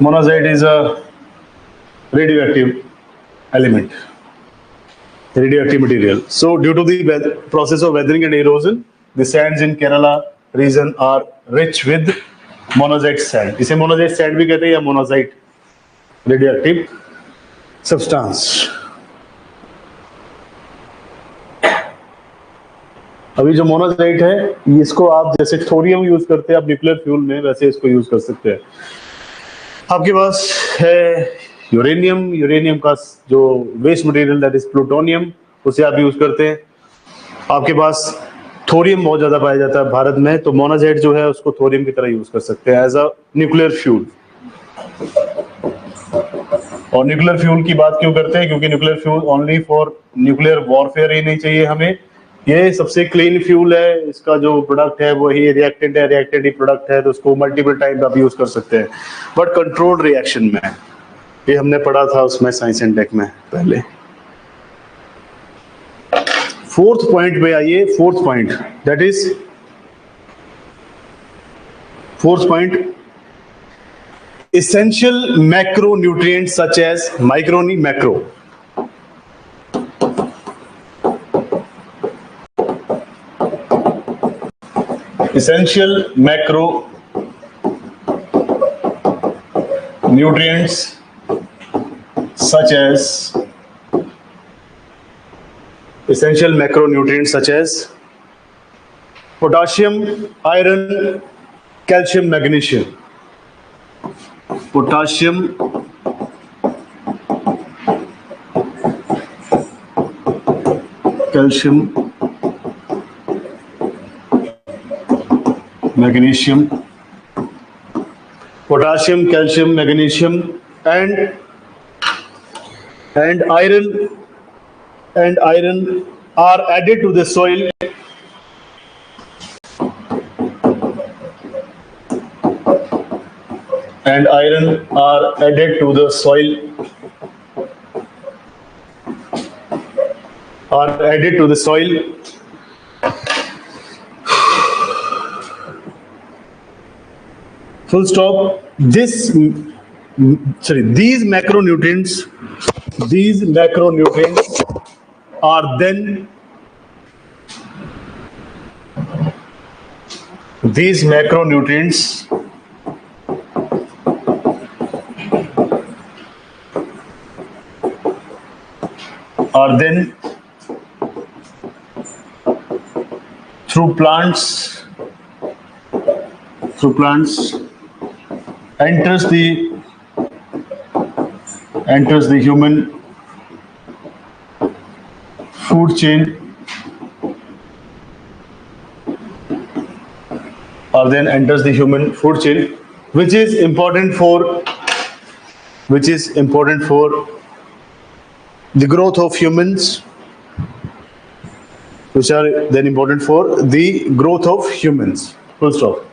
Speaker 1: Monazite is a radioactive element, radioactive material. So due to the process of weathering and erosion, the sands in Kerala region are rich with monazite sand. इसे monazite sand भी कहते हैं या monazite radioactive substance. अभी जो monazite है इसको आप जैसे थोरियम यूज करते हैं आप न्यूक्लियर फ्यूल में, वैसे इसको यूज कर सकते हैं। आपके पास है यूरेनियम का जो waste material that is plutonium, उसे आप यूज करते हैं। आपके पास थोरियम बहुत ज्यादा पाया जाता है भारत में, तो मोनाजाइट जो है उसको थोरियम की तरह यूज कर सकते हैं एज अ न्यूक्लियर फ्यूल। और न्यूक्लियर फ्यूल की बात क्यों करते हैं, क्योंकि nuclear fuel only for nuclear warfare ही नहीं चाहिए हमें, ये सबसे क्लीन फ्यूल है, इसका जो प्रोडक्ट है वही रिएक्टेंट है, रिएक्टेंट ही प्रोडक्ट है, तो उसको मल्टीपल टाइम आप यूज कर सकते हैं, बट कंट्रोल्ड रिएक्शन में। ये हमने पढ़ा था उसमें साइंस एंड टेक में पहले। फोर्थ पॉइंट पे आइए, fourth point that is fourth point, essential macronutrients such as micro नहीं macro, essential nutrients such as essential macronutrients such as potassium, iron, calcium, magnesium. Potassium, calcium, magnesium, potassium, calcium, magnesium, and iron are added to the soil and iron are added to the soil full stop. These macronutrients are then through plants enters the human food chain, which is important for the growth of humans, which are then important for the growth of humans. Full stop.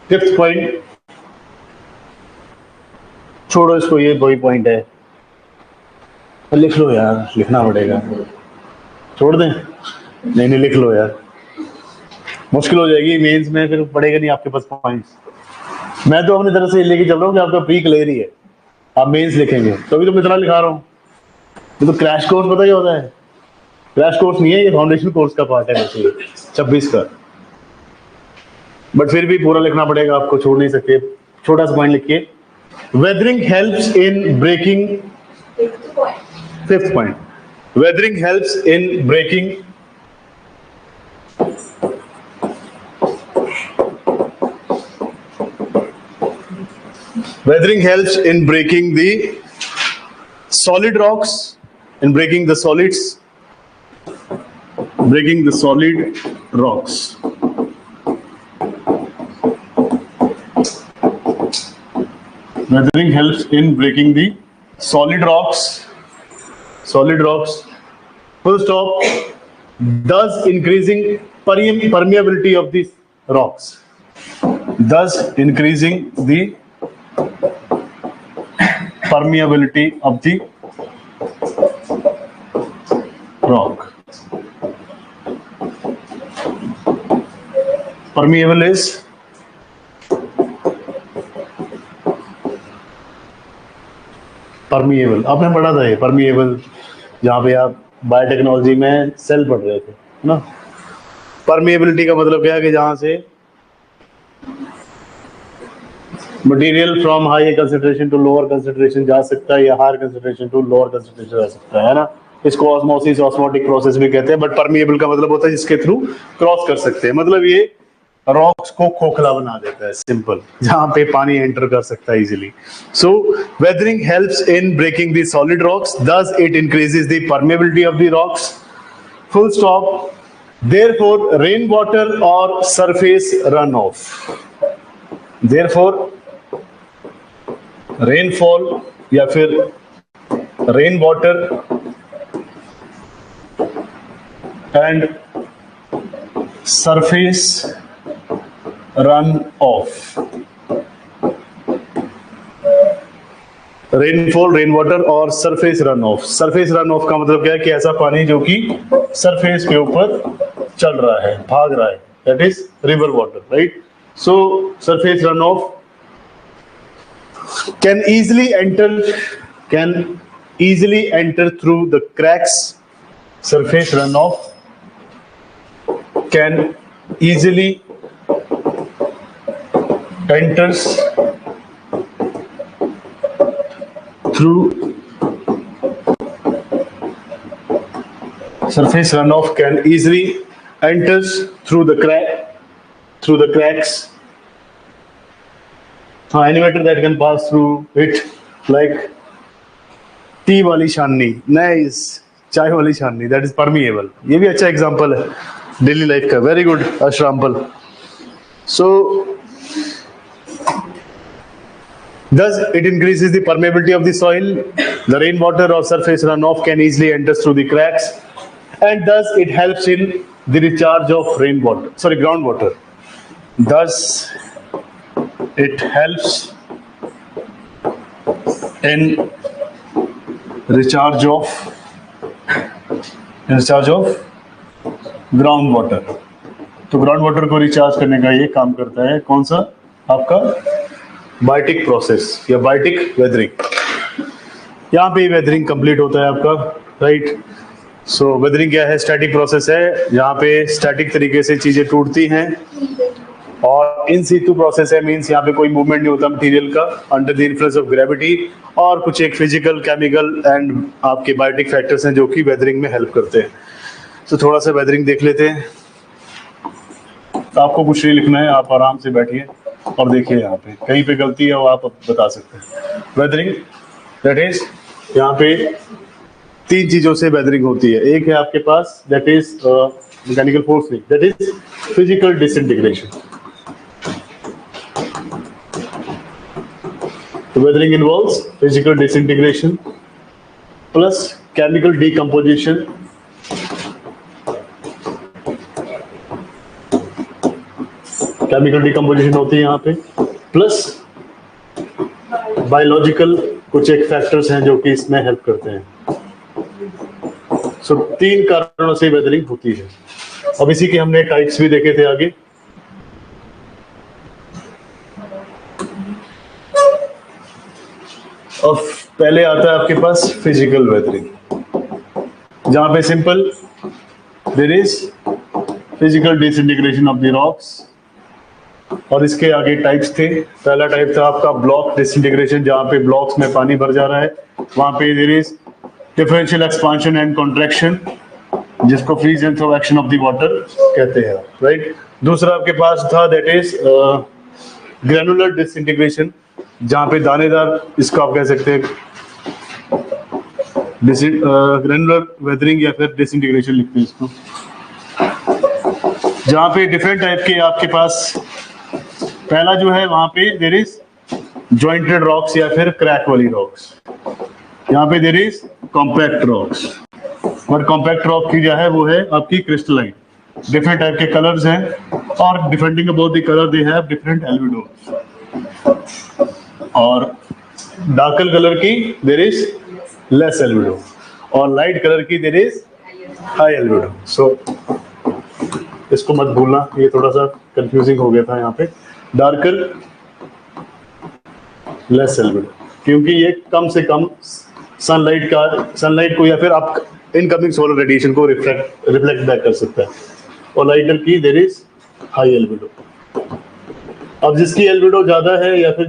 Speaker 1: Fifth point. छोड़ो इसको, ये वही point है, लिख लो यार, लिखना पड़ेगा, छोड़ दें? नहीं लिख लो यार, मुश्किल हो जाएगी मेंस में, फिर पड़ेगा नहीं आपके पास पॉइंट्स। मैं तो अपनी तरफ से लेके चल रहा हूँ कि आपका प्री क्लियर ही है, आप मेंस लिखेंगे, तभी तो मैं इतना लिखा रहा हूँ। ये तो क्रैश कोर्स पता क्या होता है? क्रैश कोर्स नहीं है, ये फाउंडेशन कोर्स का पार्ट है वैसे 26 का, बट फिर भी पूरा लिखना पड़ेगा आपको, छोड़ नहीं सकते। छोटा सा पॉइंट लिखिए, weathering helps in breaking. Fifth point. Weathering helps in breaking the solid rocks, in breaking the solid rocks. Weathering helps in breaking the solid rocks. Full stop. Thus increasing permeability of these rocks. Thus increasing the permeability of the rock. Permeable is permeable, आपने पढ़ा था ये permeable, जहाँ पे आप biotechnology में cell पढ़ रहे थे ना। परमिएबिलिटी का मतलब क्या है कि जहाँ से material from high concentration to lower concentration जा सकता है, या higher concentration to lower concentration जा सकता है ना। इसको ऑस्मोसिस, ऑस्मोटिक प्रोसेस भी कहते हैं, बट परमिएबल का मतलब होता है जिसके थ्रू क्रॉस कर सकते हैं, मतलब ये रॉक्स को खोखला बना देता है, सिंपल, जहां पे पानी एंटर कर सकता है easily. So weathering helps in breaking the solid rocks, thus it increases the permeability of the rocks. Full stop. Therefore rainwater or surface runoff, therefore rainfall या फिर rain water and surface runoff, rainfall, rain water और surface runoff. Surface runoff का मतलब क्या है कि ऐसा पानी जो कि सरफेस के ऊपर चल रहा है, भाग रहा है, that is river water, right. So surface run of can easily enter through the cracks. Surface runoff can easily enters through surface runoff can easily enters through the cracks. Any matter that can pass through it, like T वाली छाननी, nice, चाय वाली छाननी, that is permeable. ये भी अच्छा example है daily life का. Very good example. So thus it increases the permeability of the soil. The rainwater or surface runoff can easily enter through the cracks, and thus it helps in the recharge of groundwater. Thus it helps in recharge of ground water. तो ground water को recharge करने का ये काम करता है कौन सा, आपका बायोटिक प्रोसेस या बायोटिक वेदरिंग. यहाँ पे वेदरिंग कंप्लीट होता है आपका, राइट. सो वेदरिंग क्या है, स्टैटिक प्रोसेस है. यहाँ पे स्टैटिक तरीके से चीजें टूटती हैं, और इन सीटू प्रोसेस है, मींस यहाँ पे कोई मूवमेंट नहीं होता मटेरियल का under the influence of gravity, और कुछ एक फिजिकल, केमिकल एंड आपके बायोटिक फैक्टर्स हैं जो कि वेदरिंग में हेल्प करते हैं. तो थोड़ा सा वेदरिंग देख लेते हैं. तो आपको कुछ नहीं लिखना है, आप आराम से बैठिए और देखिए. यहाँ पे कहीं पे गलती है वो आप बता सकते हैं. वेदरिंग दैट इज, यहाँ पे 3 चीजों से वेदरिंग होती है. एक है आपके पास that is mechanical force, that is physical disintegration. Weathering involves physical disintegration plus chemical decomposition होती है यहाँ पे, प्लस बायोलॉजिकल कुछ एक फैक्टर्स हैं जो कि इसमें हेल्प करते हैं. सो 3 कारणों से वेदरिंग होती है. अब इसी के हमने टाइप्स भी देखे थे आगे. अब पहले आता है आपके पास फिजिकल वेदरिंग, जहां पे simple there is physical disintegration of the rocks. और इसके आगे टाइप्स थे. पहला टाइप था आपका ब्लॉक डिसइंटीग्रेशन, जहां पे ब्लॉक्स में पानी भर जा रहा है. वहां पे there is differential expansion and contraction, जिसको freeze and throw action of the water कहते हैं, राइट. दूसरा आपके पास था दैट इज ग्रैनुलर डिसइंटीग्रेशन, जहां पे दानेदार, इसको आप कह सकते हैं ग्रैनुलर वेदरिंग या फिर डिसइंटीग्रेशन लिखते हैं इसको, जहां पे डिफरेंट टाइप के आपके पास. पहला जो है वहां पे देयर इज जॉइंटेड रॉक्स या फिर क्रैक वाली रॉक्स. यहाँ पे देयर इज कॉम्पैक्ट रॉक्स, और कॉम्पैक्ट रॉक की जो है वो है आपकी क्रिस्टलाइन. डिफरेंट टाइप के कलर्स हैं, और depending about the colour they have different albedo. और डार्कर कलर की देयर इज लेस एल्बिडो, और लाइट कलर की देयर इज हाई एल्बिडो. सो इसको मत भूलना, ये थोड़ा सा कंफ्यूजिंग हो गया था. यहाँ पे डार्कर लेस एल्बिडो, क्योंकि ये कम से कम सनलाइट को या फिर आप इनकमिंग सोलर रेडिएशन को रिफ्लेक्ट बैक कर सकता है. और लाइटर की देयर इज हाई एल्बिडो. अब जिसकी एल्बिडो ज्यादा है या फिर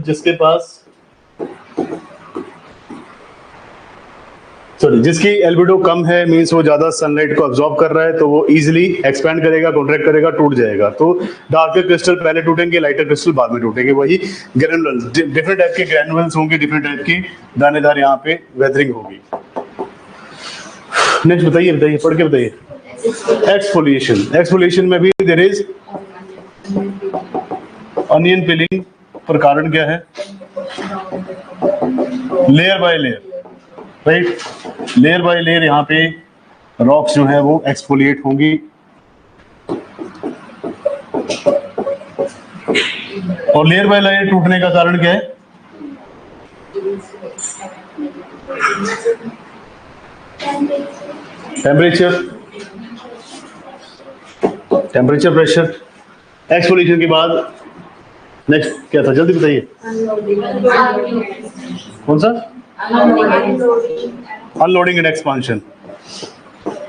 Speaker 1: जिसकी एल्बिडो कम है, मींस वो ज्यादा सनलाइट को अब्सॉर्ब कर रहा है, तो वो इजीली एक्सपैंड करेगा, कॉन्ट्रैक्ट करेगा, टूट जाएगा. तो डार्कर क्रिस्टल पहले टूटेंगे, लाइटर क्रिस्टल बाद में टूटेंगे. वही ग्रैनुलर, डिफरेंट टाइप के ग्रैनुलस होंगे, डिफरेंट टाइप की दानेदार यहाँ पे वेदरिंग होगी. नेक्स्ट बताइए, पढ़ के बताइए. एक्सफोलिएशन में भी देयर इज अनियन पिलिंग. पर कारण क्या है, layer by layer, right. Layer by layer यहाँ पे रॉक्स जो है वो एक्सफोलिएट होंगी, और लेयर बाय लेयर टूटने का कारण क्या है, टेम्परेचर, प्रेशर. एक्सफोलिएशन के बाद नेक्स्ट क्या था, जल्दी बताइए. कौन सा, अनलोडिंग एंड एक्सपांशन,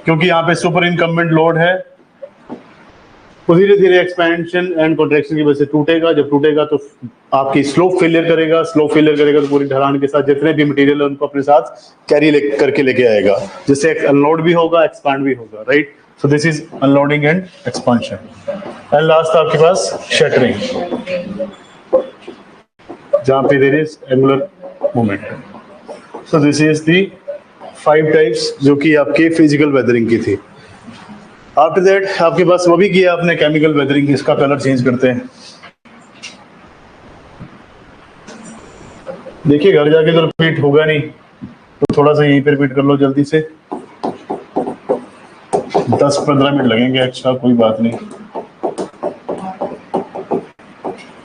Speaker 1: क्योंकि यहाँ पे सुपर इनकम्बेंट लोड है, वो धीरे धीरे एक्सपेंशन एंड कॉन्ट्रैक्शन की वजह से टूटेगा। जब टूटेगा तो आपकी स्लोप फेलियर करेगा, स्लोप फेलियर करेगा तो पूरी ढलान के साथ जितने भी मटेरियल है उनको अपने साथ कैरी करके लेके आएगा, जिससे अनलोड भी होगा, एक्सपांड भी होगा, right. So this is unloading and expansion. And last आपके पास शटरिंग, जहां पे there is angular moment. So this is the 5 types जो कि आपके फिजिकल वेदरिंग की थी। आफ्टर दैट आपके पास वो भी किया आपने केमिकल वेदरिंग, इसका कलर चेंज करते हैं। देखिए घर जाके तो रिपीट होगा नहीं, तो थोड़ा सा यहीं पे रिपीट कर लो जल्दी से, 10-15 मिनट लगेंगे एक्स्ट्रा, कोई बात नहीं।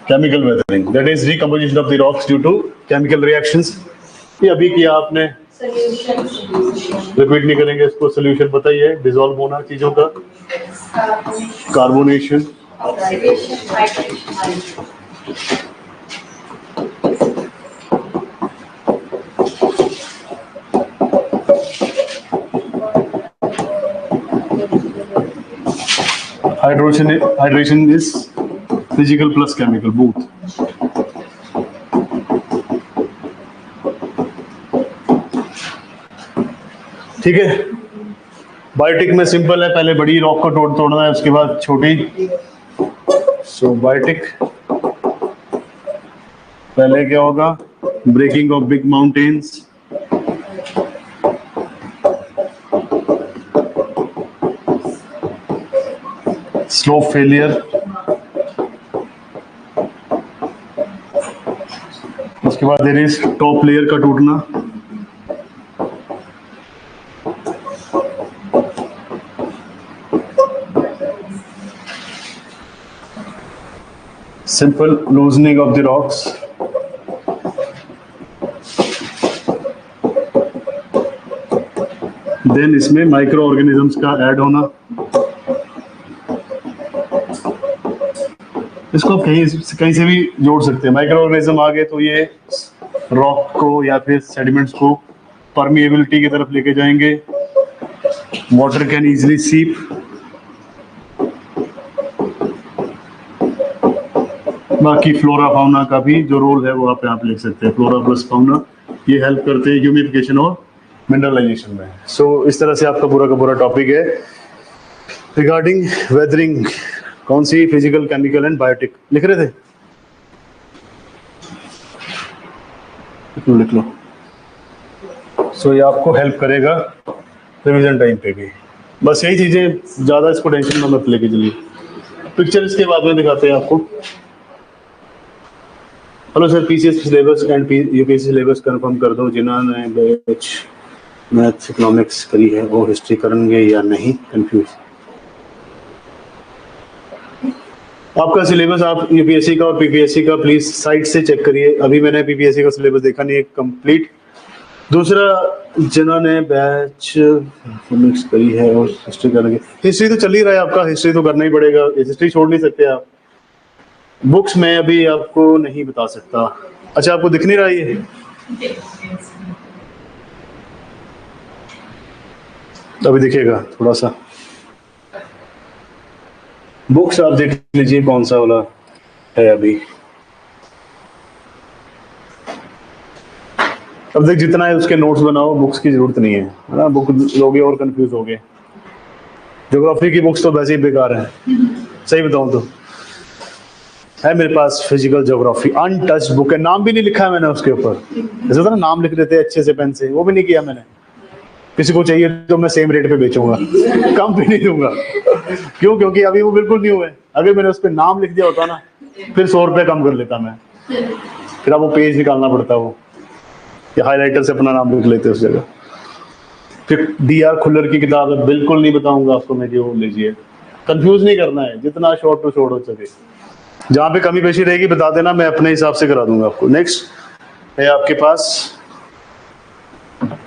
Speaker 1: Chemical weathering that is recomposition of the rocks due to chemical reactions. ये अभी किया आपने, रिपीट नहीं करेंगे इसको। सोल्यूशन बताइए, डिसॉल्व होना चीजों का, carbonation, hydration is physical plus chemical both. ठीक है। बायोटिक में सिंपल है, पहले बड़ी रॉक को तोड़ना है, उसके बाद छोटी। सो बायोटिक पहले क्या होगा, breaking of big mountains, slow failure, उसके बाद देयर इज टॉप लेयर का टूटना, simple loosening of the rocks, then इसमें माइक्रो ऑर्गेनिजम्स का ऐड होना। इसको आप कहीं से भी जोड़ सकते हैं। माइक्रो ऑर्गेनिज्म आ गए तो ये रॉक को या फिर सेडिमेंट्स को परमिएबिलिटी की तरफ लेके जाएंगे, वाटर कैन इजीली सीप। बाकी फ्लोरा फाउना का भी जो रोल है वो आप लिख सकते हैं, फ्लोरा प्लस फाउना, ये हेल्प करते हैं ह्यूमिफिकेशन और मिनरलाइजेशन में। सो इस तरह से आपका पूरा का पूरा टॉपिक है रिगार्डिंग वेदरिंग। कौन सी, फिजिकल, केमिकल एंड बायोटिक लिख रहे थे? लिख लो। सो ये आपको हेल्प करेगा रिवीजन टाइम पे भी। बस यही चीजें, ज्यादा इसको टेंशन में मत लेके चलिए। पिक्चर इसके बाद में दिखाते हैं आपको। Hello sir, PCS syllabus and UPSC syllabus confirm कर दो। जिन्होंने बैच मैथ इकोनॉमिक्स करी है वो हिस्ट्री करेंगे या नहीं, कंफ्यूज। आपका सिलेबस आप यूपीएससी का और पीपीएससी का प्लीज साइट से चेक करिए। अभी मैंने पीपीएससी का सिलेबस देखा नहीं है कंप्लीट। दूसरा, जिन्होंने बैच इकोनॉमिक्स करी है और हिस्ट्री करेंगे, हिस्ट्री तो चल ही रहा है आपका, हिस्ट्री तो करना ही पड़ेगा, हिस्ट्री छोड़ नहीं सकते आप। बुक्स में अभी आपको नहीं बता सकता। अच्छा, आपको दिख नहीं रहा ये? अभी दिखेगा थोड़ा सा। बुक्स आप देख लीजिए कौन सा वाला है अभी। अब देख, जितना है उसके नोट्स बनाओ, बुक्स की जरूरत नहीं है ना। बुक लोगे और कंफ्यूज होगे। ज्योग्राफी की बुक्स तो वैसे ही बेकार है, सही बताऊं तो। है मेरे पास फिजिकल ज्योग्राफी, अनटच्ड बुक है, नाम भी नहीं लिखा है मैंने उसके ऊपर। जैसे होता ना नाम लिख देते हैं अच्छे से पेन से, वो भी नहीं किया मैंने। किसी को चाहिए तो मैं सेम रेट पे बेचूंगा, कम भी नहीं दूंगा। क्यों? क्योंकि अभी वो बिल्कुल न्यू है। अगर मैंने उस पर नाम लिख दिया होता ना, फिर 100 रुपये कम कर लेता मैं। फिर अब वो पेज निकालना पड़ता, वो या हाईलाइटर से अपना नाम लिख लेते उस जगह। फिर डीआर खुल्लर की किताब है, बिल्कुल नहीं बताऊंगा आपको मैं कि वो लीजिए। कंफ्यूज नहीं करना है, जितना शॉर्ट टू शॉर्ट हो सके। जहां पे कमी पेशी रहेगी बता देना, मैं अपने हिसाब से करा दूंगा आपको। नेक्स्ट है आपके पास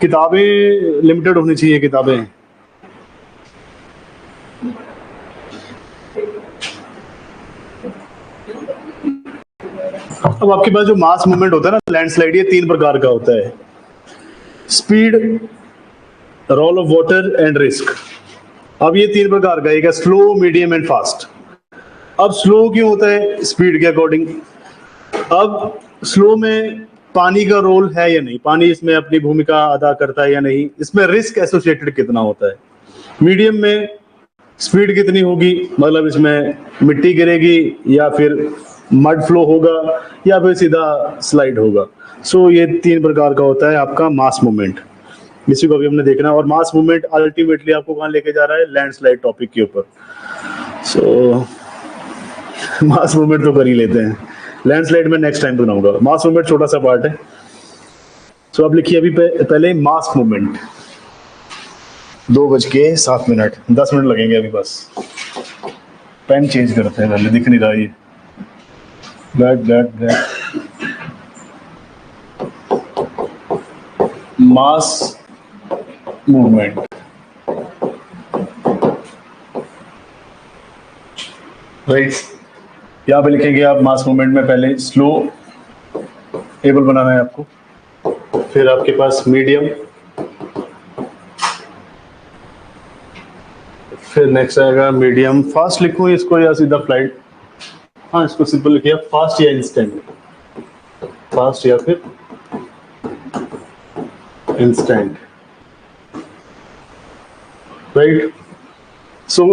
Speaker 1: किताबें, लिमिटेड होनी चाहिए किताबें। अब आपके पास जो मास मूवमेंट होता है ना, लैंडस्लाइड, ये 3 प्रकार का होता है: speed, role of water and risk. अब ये 3 प्रकार का, एक है स्लो, मीडियम एंड फास्ट। अब स्लो क्यों होता है? स्पीड के अकॉर्डिंग। अब स्लो में पानी का रोल है या नहीं, पानी इसमें अपनी भूमिका अदा करता है या नहीं, इसमें रिस्क एसोसिएटेड कितना होता है। मीडियम में स्पीड कितनी होगी, मतलब इसमें मिट्टी गिरेगी या फिर मड फ्लो होगा या फिर सीधा स्लाइड होगा। सो ये 3 प्रकार का होता है आपका मास मूवमेंट, इसी को अभी हमने देखना है। और मास मूवमेंट अल्टीमेटली आपको कहाँ लेके जा रहा है? लैंडस्लाइड टॉपिक के ऊपर। सो मास मूवमेंट तो कर ही लेते हैं, लैंडस्लाइड में नेक्स्ट टाइम बनाऊंगा। मास मूवमेंट छोटा सा पार्ट है। सो आप लिखिए अभी पहले मास मूवमेंट। 2:07, 10 मिनट लगेंगे अभी बस। पेन चेंज करते हैं पहले, दिख नहीं रहा ये। Black mass movement. राइट, यहाँ पे लिखेंगे आप मास मूवमेंट में पहले स्लो टेबल बनाना है आपको, फिर आपके पास मीडियम, फिर नेक्स्ट आएगा मीडियम। फास्ट लिखूं इसको या सीधा फ्लाइट? हाँ, इसको सिंपल लिखिए, फास्ट या इंस्टेंट, फास्ट या फिर इंस्टेंट। राइट, सो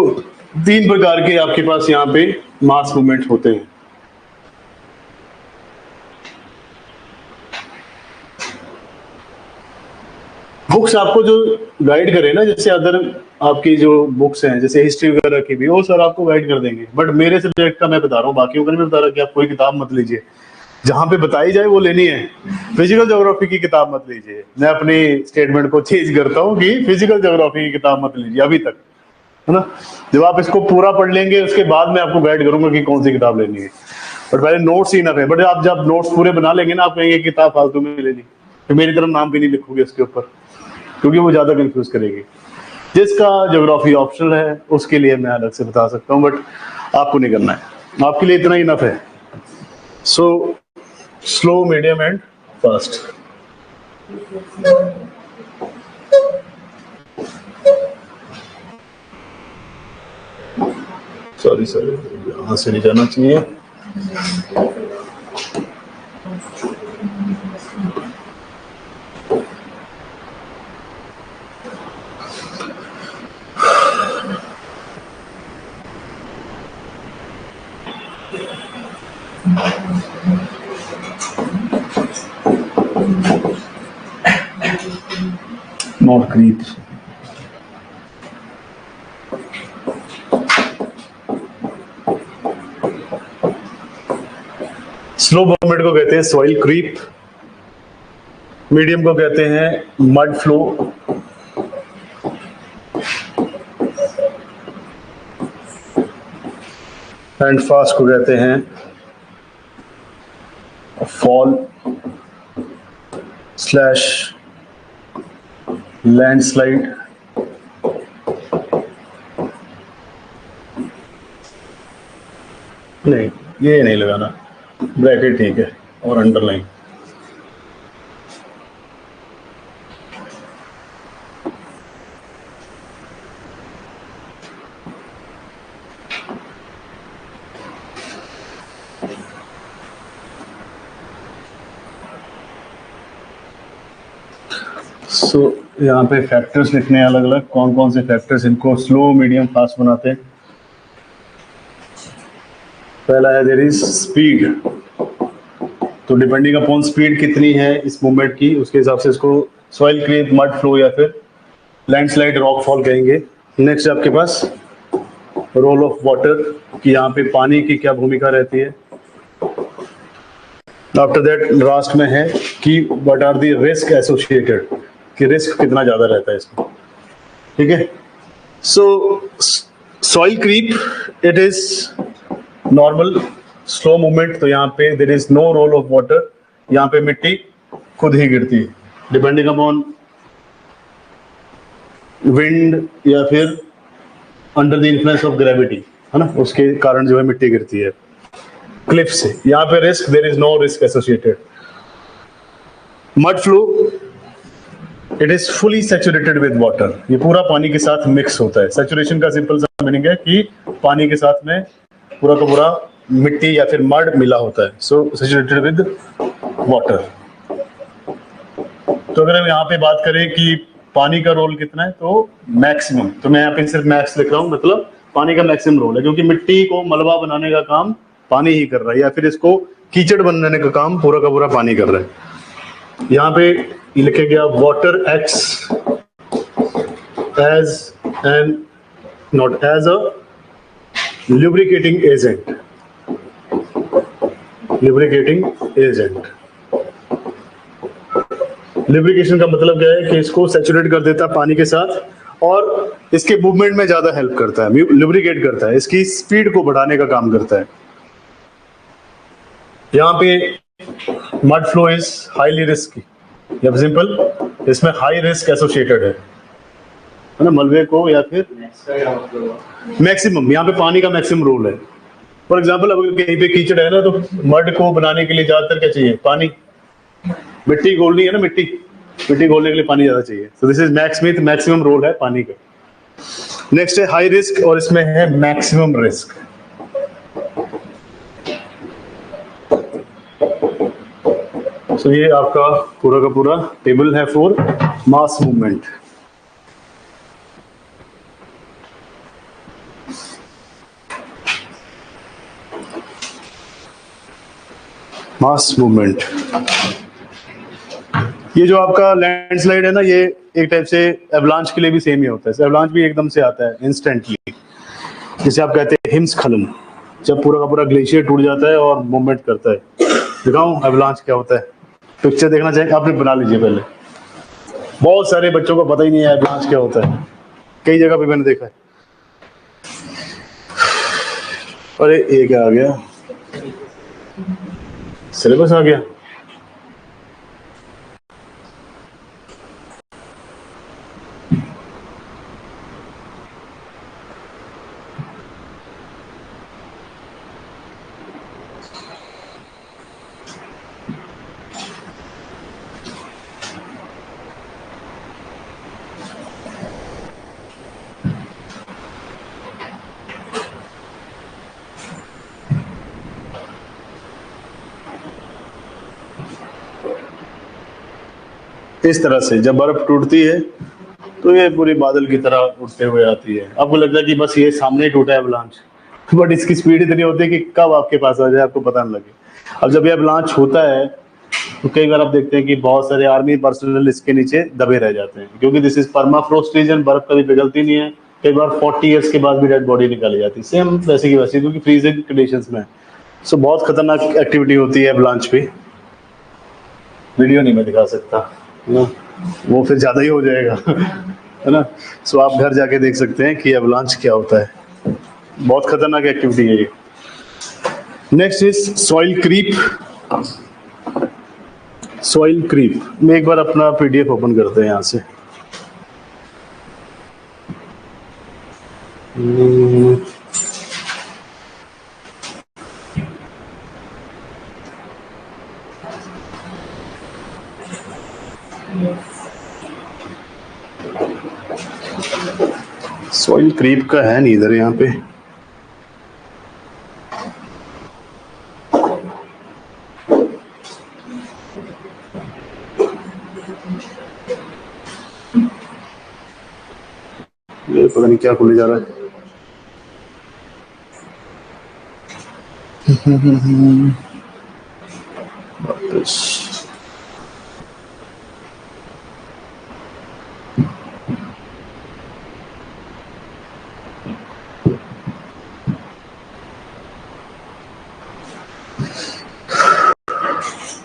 Speaker 1: 3 प्रकार के आपके पास यहाँ पे मास मूवमेंट होते हैं। बुक्स आपको जो गाइड करे ना, जैसे अदर आपकी जो बुक्स हैं जैसे हिस्ट्री वगैरह की भी, वो सर आपको गाइड कर देंगे। बट मेरे सब्जेक्ट का मैं बता रहा हूँ, बाकियों का नहीं बता रहा कि आप कोई किताब मत लीजिए, जहां पे बताई जाए वो लेनी है। फिजिकल ज्योग्राफी की किताब मत लीजिए। मैं अपनी स्टेटमेंट को चेंज करता हूँ कि फिजिकल ज्योग्राफी की किताब मत लीजिए अभी तक, है ना। जब आप इसको पूरा पढ़ लेंगे उसके बाद मैं आपको गाइड करूंगा कि कौन सी किताब लेनी है। बट पहले नोट्स ही ना है। बट आप जब नोट्स पूरे बना लेंगे ना, आप कहेंगे किताब फालतू में लेनी, तो मेरी तरफ नाम भी नहीं लिखोगे उसके ऊपर, क्योंकि वो ज्यादा कंफ्यूज करेगी। जिसका ज्योग्राफी ऑप्शनल है उसके लिए मैं अलग से बता सकता हूँ, बट आपको नहीं करना है, आपके लिए इतना ही इनफ है। So slow, medium and fast. Sorry यहां से नहीं जाना चाहिए। Not creep. स्लो मूवमेंट को कहते हैं सॉइल क्रीप, मीडियम को कहते हैं मड फ्लो, एंड फास्ट को कहते हैं फॉल स्लैश लैंडस्लाइड। नहीं, ये नहीं लगाना, ब्रैकेट ठीक है, और अंडरलाइन। सो यहाँ पे फैक्टर्स लिखने हैं अलग अलग, कौन कौन से फैक्टर्स इनको स्लो, मीडियम, फास्ट बनाते हैं। पहला है देयर इज स्पीड। तो डिपेंडिंग अपॉन स्पीड कितनी है इस मूवमेंट की, उसके हिसाब से इसको सॉइल क्रीप, मड फ्लो या फिर लैंडस्लाइड, रॉक फॉल कहेंगे। नेक्स्ट आपके पास रोल ऑफ वाटर, कि यहाँ पे पानी की क्या भूमिका रहती है। आफ्टर दैट लास्ट में है कि what are the risk associated, कि रिस्क कितना ज्यादा रहता है इसमें। ठीक है, so soil creep it is normal slow movement. तो यहाँ पे there is no role of water, यहाँ पे मिट्टी खुद ही गिरती है डिपेंडिंग अपॉन विंड या फिर under the influence of gravity, है ना, उसके कारण जो है मिट्टी गिरती है क्लिफ से। यहाँ पे risk, there is no risk associated. Mud flow it is fully saturated with water, ये पूरा पानी के साथ मिक्स होता है। सैचुरेशन का सिंपल सा मीनिंग है कि पानी के साथ में पूरा का पूरा मिट्टी या फिर मड मिला होता है, सो सैचुरेटेड विद वाटर। तो अगर हम यहाँ पे बात करें कि पानी का रोल कितना है, तो मैक्सिमम, तो मैं यहाँ पे सिर्फ मैक्स लिख रहा हूँ, मतलब पानी का मैक्सिमम रोल है, क्योंकि मिट्टी को मलबा बनाने का काम पानी ही कर रहा है, या फिर इसको कीचड़ बनाने का काम पूरा का पूरा पानी कर रहा है। यहाँ पे लिखे गया water acts as an not as a lubricating agent, lubricating agent. Lubrication का मतलब क्या है कि इसको सैचुरेट कर देता है पानी के साथ और इसके मूवमेंट में ज्यादा हेल्प करता है, लुब्रिकेट करता है, इसकी स्पीड को बढ़ाने का काम करता है। यहाँ पे mud flow is highly risky, या सिंपल इसमें हाई रिस्क एसोसिएटेड है ना, मलबे को या फिर मैक्सिमम, यहाँ पे पानी का मैक्सिमम रोल है। फॉर एग्जाम्पल अगर कहीं पे कीचड़ है ना, तो मड को बनाने के लिए ज्यादातर क्या चाहिए, पानी, मिट्टी घोलनी है ना, मिट्टी घोलने के लिए पानी ज्यादा चाहिए। सो दिस इज मैक्स में मैक्सिमम रोल है पानी का। नेक्स्ट है हाई रिस्क और इसमें है मैक्सिमम रिस्क। सो ये आपका पूरा का पूरा टेबल है for mass movement. Mass movement, ये जो आपका लैंडस्लाइड है ना, ये एक टाइप से एवलांच के लिए भी सेम ही होता है। एवलांच भी एकदम से आता है इंस्टेंटली, जिसे आप कहते हैं हिमस्खलन, जब पूरा का पूरा ग्लेशियर टूट जाता है और मूवमेंट करता है। दिखाऊं एवलांच क्या होता है, पिक्चर देखना चाहेंगे, आपने बना लीजिए पहले। बहुत सारे बच्चों को पता ही नहीं है एवलांच क्या होता है, कई जगह पे मैंने देखा है। अरे ये क्या आ गया, सिलेबस आ गया। इस तरह से जब बर्फ टूटती है तो ये पूरी बादल की तरह उड़ते हुए आती है। आपको लगता है कि बस ये सामने टूटा है एवलांच, बट इसकी स्पीड इतनी होती है कि कब आपके पास आ जाए आपको पता नहीं लगे। अब जब ये एवलांच होता है तो कई बार आप देखते हैं कि बहुत सारे आर्मी पर्सनल इसके नीचे दबे रह जाते हैं, क्योंकि दिस इज परमाफ्रोस्ट रीजन, बर्फ कभी पिघलती नहीं है। कई बार 40 ईयर्स के बाद भी डेड बॉडी निकाली जाती है, सेम वैसे की वैसे, क्योंकि फ्रीजिंग कंडीशंस में। सो बहुत खतरनाक एक्टिविटी होती है एवलांच पे। वीडियो नहीं मैं दिखा सकता ना, वो फिर ज्यादा ही हो जाएगा है ना। सो आप घर जाके देख सकते हैं कि एवलांच क्या होता है, बहुत खतरनाक एक्टिविटी है ये। Next is soil creep. Soil creep में एक बार अपना पीडीएफ ओपन करते हैं यहाँ से। सॉइल क्रीप का है नहीं इधर यहाँ पे, ये पता नहीं क्या खुले जा रहा है।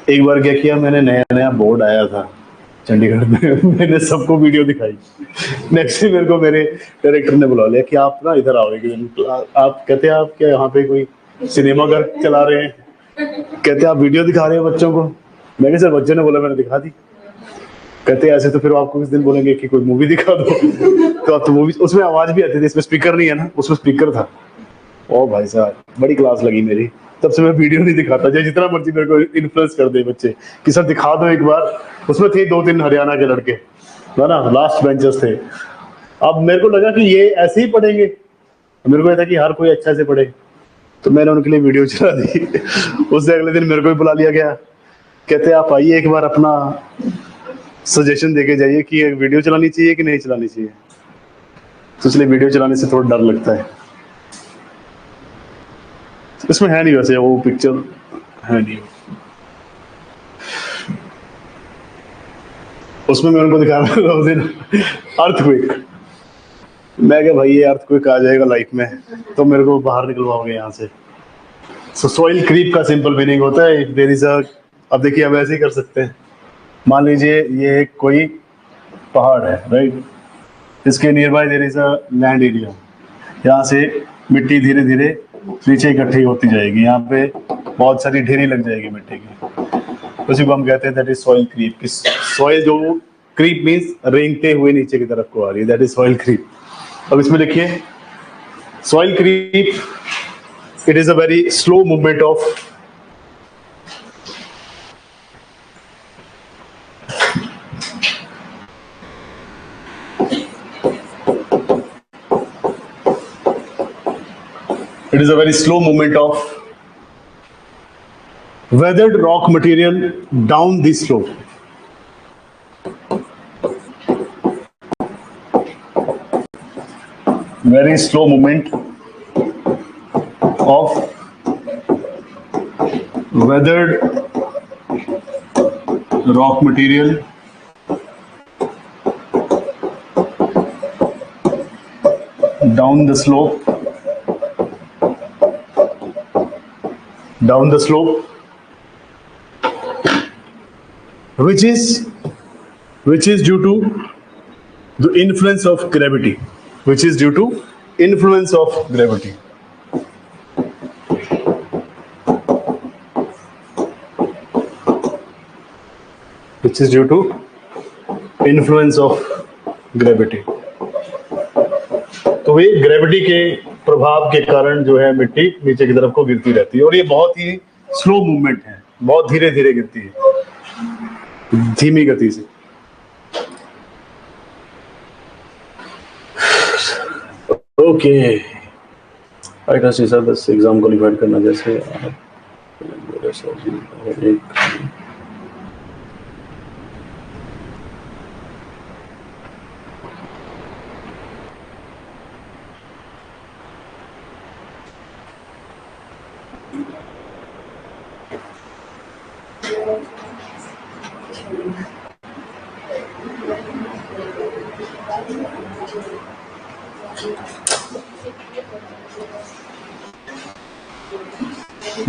Speaker 1: एक बार क्या किया मैंने, नया नया बोर्ड आया था चंडीगढ़ में मैंने सबको वीडियो दिखाई। नेक्स्ट डे मेरे को मेरे डायरेक्टर ने बुला लिया कि आप ना इधर आओ। आप कहते हैं आप क्या यहाँ पे कोई सिनेमा घर चला रहे हैं, कहते आप वीडियो दिखा रहे हैं बच्चों को। मैंने सर बच्चों ने बोला मैंने दिखा दी। कहते ऐसे तो फिर आपको किस दिन बोलेंगे कि कोई मूवी दिखा दो तो आप तो मूवी, उसमें आवाज भी आती थी, इसमें स्पीकर नहीं है ना, उसमें स्पीकर था। ओ भाई साहब बड़ी क्लास लगी मेरी, तब से मैं वीडियो नहीं दिखाता, चाहे जितना मर्जी मेरे को इन्फ्लुएंस कर दे बच्चे कि सर दिखा दो एक बार। उसमें थे 2-3 हरियाणा के लड़के है ना, लास्ट बेंचर्स थे। अब मेरे को लगा कि ये ऐसे ही पढ़ेंगे, मेरे को था कि हर कोई अच्छा से पढ़े, तो मैंने उनके लिए वीडियो चला दी। उससे अगले दिन मेरे को भी बुला लिया गया, कहते आप आइए एक बार अपना सजेशन देके जाइए कि ये वीडियो चलानी चाहिए कि नहीं चलानी चाहिए। तो इसलिए वीडियो चलाने से थोड़ा डर लगता है। इसमें है नहीं वैसे, वो पिक्चर है नहीं। उसमें मैं उनको दिखा रहा था उस दिन अर्थक्वेक। मैं क्या भाई ये अर्थक्वेक आ जाएगा लाइफ में तो मेरे को बाहर निकलवाओगे यहाँ से। सो सॉइल क्रीप का सिंपल मीनिंग होता है इफ देयर इज अ, अब देखिए अब ऐसे ही कर सकते हैं। मान लीजिए ये कोई पहाड़ है, राइट, इसके near by there is a land area. यहाँ से मिट्टी धीरे धीरे नीचे इकट्ठी होती जाएगी, यहाँ पे बहुत सारी ढेरी लग जाएगी मिट्टी की, उसी को हम कहते हैं that is soil creep. Soil जो क्रीप मीन्स रेंगते हुए नीचे की तरफ को आ रही है, दैट इज सॉइल क्रीप। अब इसमें देखिए soil creep, it is a very slow movement of weathered rock material down the slope. Very slow movement of weathered rock material down the slope, which is due to the influence of gravity, which is due to influence of gravity. Which is due to influence of gravity. तो ये gravity के प्रभाव के कारण जो है मिट्टी नीचे की तरफ को गिरती रहती है, और ये बहुत ही स्लो मूवमेंट है, बहुत धीरे धीरे गिरती है, धीमी गति से। ओके, आई ट्रस्ट सर बस एग्जाम क्वालिफाइड करना जैसे एक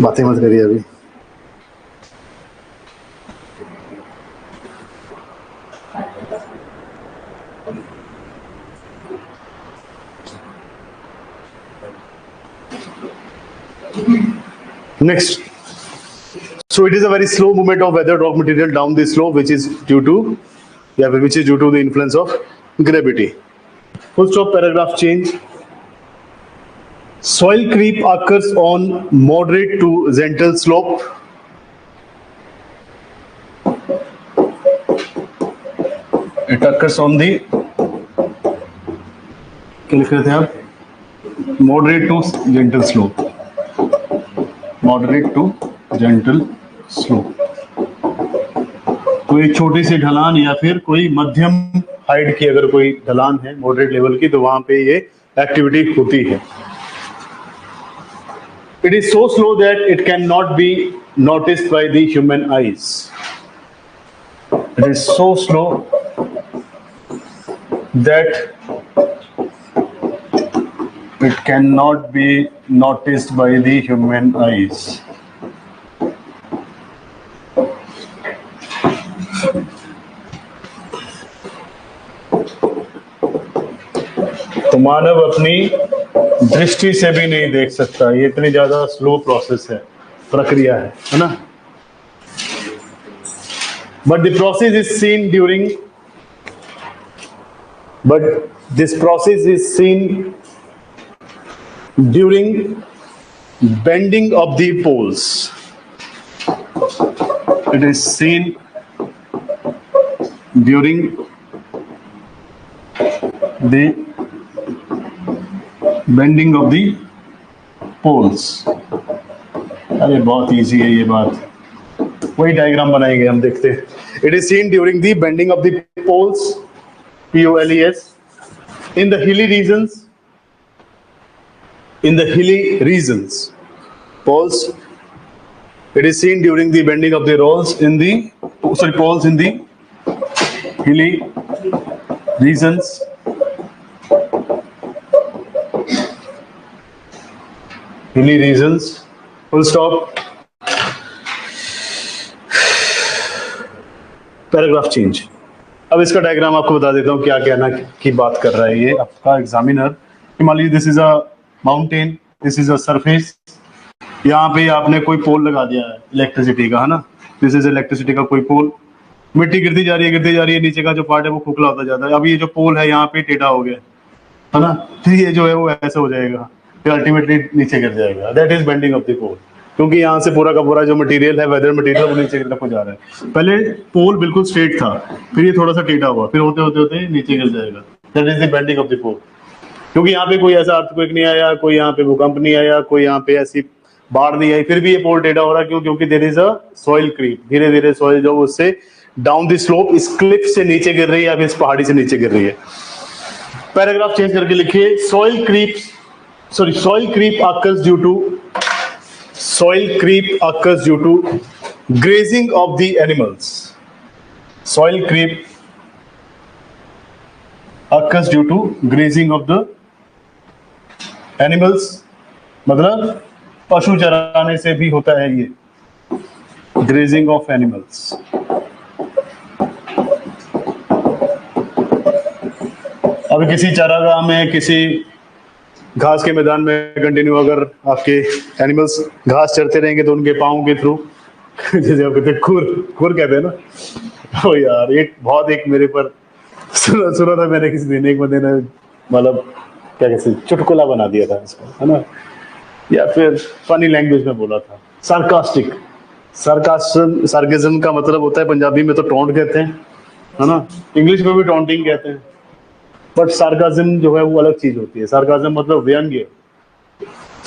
Speaker 1: बातें मत करिए अभी। Next, so it is a very slow movement of weathered rock material down the slope, which is due to the influence of gravity. Full stop, paragraph change. Soil creep occurs on moderate to gentle slope. It occurs on the, क्या लिख रहे थे आप? Moderate to gentle slope. Moderate to gentle slope. कोई छोटी सी ढलान या फिर कोई मध्यम हाइट की अगर कोई ढलान है मॉडरेट लेवल की, तो वहां पे ये एक्टिविटी होती है। It is so slow that it cannot be noticed by the human eyes. It is so slow that it cannot be noticed by the human eyes. तो मानव अपनी दृष्टि से भी नहीं देख सकता, ये इतनी ज्यादा स्लो प्रोसेस है, प्रक्रिया है ना। But this process is seen during bending of the poles. It is seen during the bending of the poles. अरे बहुत इजी है ये बात, वही डायग्राम बनाएंगे हम, देखते हैं। It is seen during the bending of the poles, POLES, in the hilly regions, poles. It is seen during the bending of the poles in the hilly regions. Full stop. Paragraph change. अब इसका diagram आपको बता देता हूँ क्या कहना की बात कर रहा है ये आपका एग्जामिनर। मान लीजिए this is a mountain, this is a surface, यहाँ पे आपने कोई पोल लगा दिया है इलेक्ट्रिसिटी का, है ना, दिस इज इलेक्ट्रिसिटी का कोई पोल, मिट्टी गिरती जा रही है, नीचे का जो पार्ट है वो खोखला होता जाता है। अब ये जो पोल है यहाँ पे टेढ़ा हो गया, है ना, फिर ये जो है वो ऐसा हो जाएगा, फिर अल्टीमेटली नीचे गिर जाएगा। That is bending of the pole, क्योंकि यहाँ से पूरा का पूरा जो मटेरियल है, वेदर मटेरियल, वो नीचे गिरने को जा रहा है। पहले पोल बिल्कुल स्ट्रेट था, फिर ये थोड़ा सा टेढ़ा हुआ, फिर होते होते होते नीचे गिर जाएगा। That is the bending of the pole. क्योंकि यहाँ पे कोई ऐसा अर्थक्वेक नहीं आया, कोई यहाँ पे भूकंप नहीं आया, कोई यहाँ पे ऐसी बाढ़ नहीं आई, फिर भी ये पोल टेढ़ा हो रहा है। क्यों? क्योंकि there is a soil creep, धीरे धीरे सॉइल जो उससे डाउन द स्लोप इस क्लिफ से नीचे गिर रही है, या फिर इस पहाड़ी से नीचे गिर रही है। पैराग्राफ चेंज करके लिखिए, soil creep occurs due to grazing of the animals. Soil creep occurs due to grazing of the animals, मतलब पशु चराने से भी होता है ये, grazing of animals। अब किसी चारागाह में, किसी घास के मैदान में कंटिन्यू अगर आपके एनिमल्स घास चरते रहेंगे तो उनके पाँव के थ्रू जैसे आप कहते हैं खुर कहते हैं ना, ओ यार एक बहुत एक मेरे पर सुना था मैंने किसी दिन, एक बंदे ने मतलब क्या कहते हैं चुटकुला बना दिया था इसको, है ना, या फिर फनी लैंग्वेज में बोला था, सार्कास्टिक। सार्केज्म का मतलब होता है पंजाबी में तो टोंट कहते हैं, है ना, इंग्लिश में भी टोंटिंग कहते हैं, बट सार्काज्म जो है वो अलग चीज होती है। सार्काज्म मतलब व्यंग्य।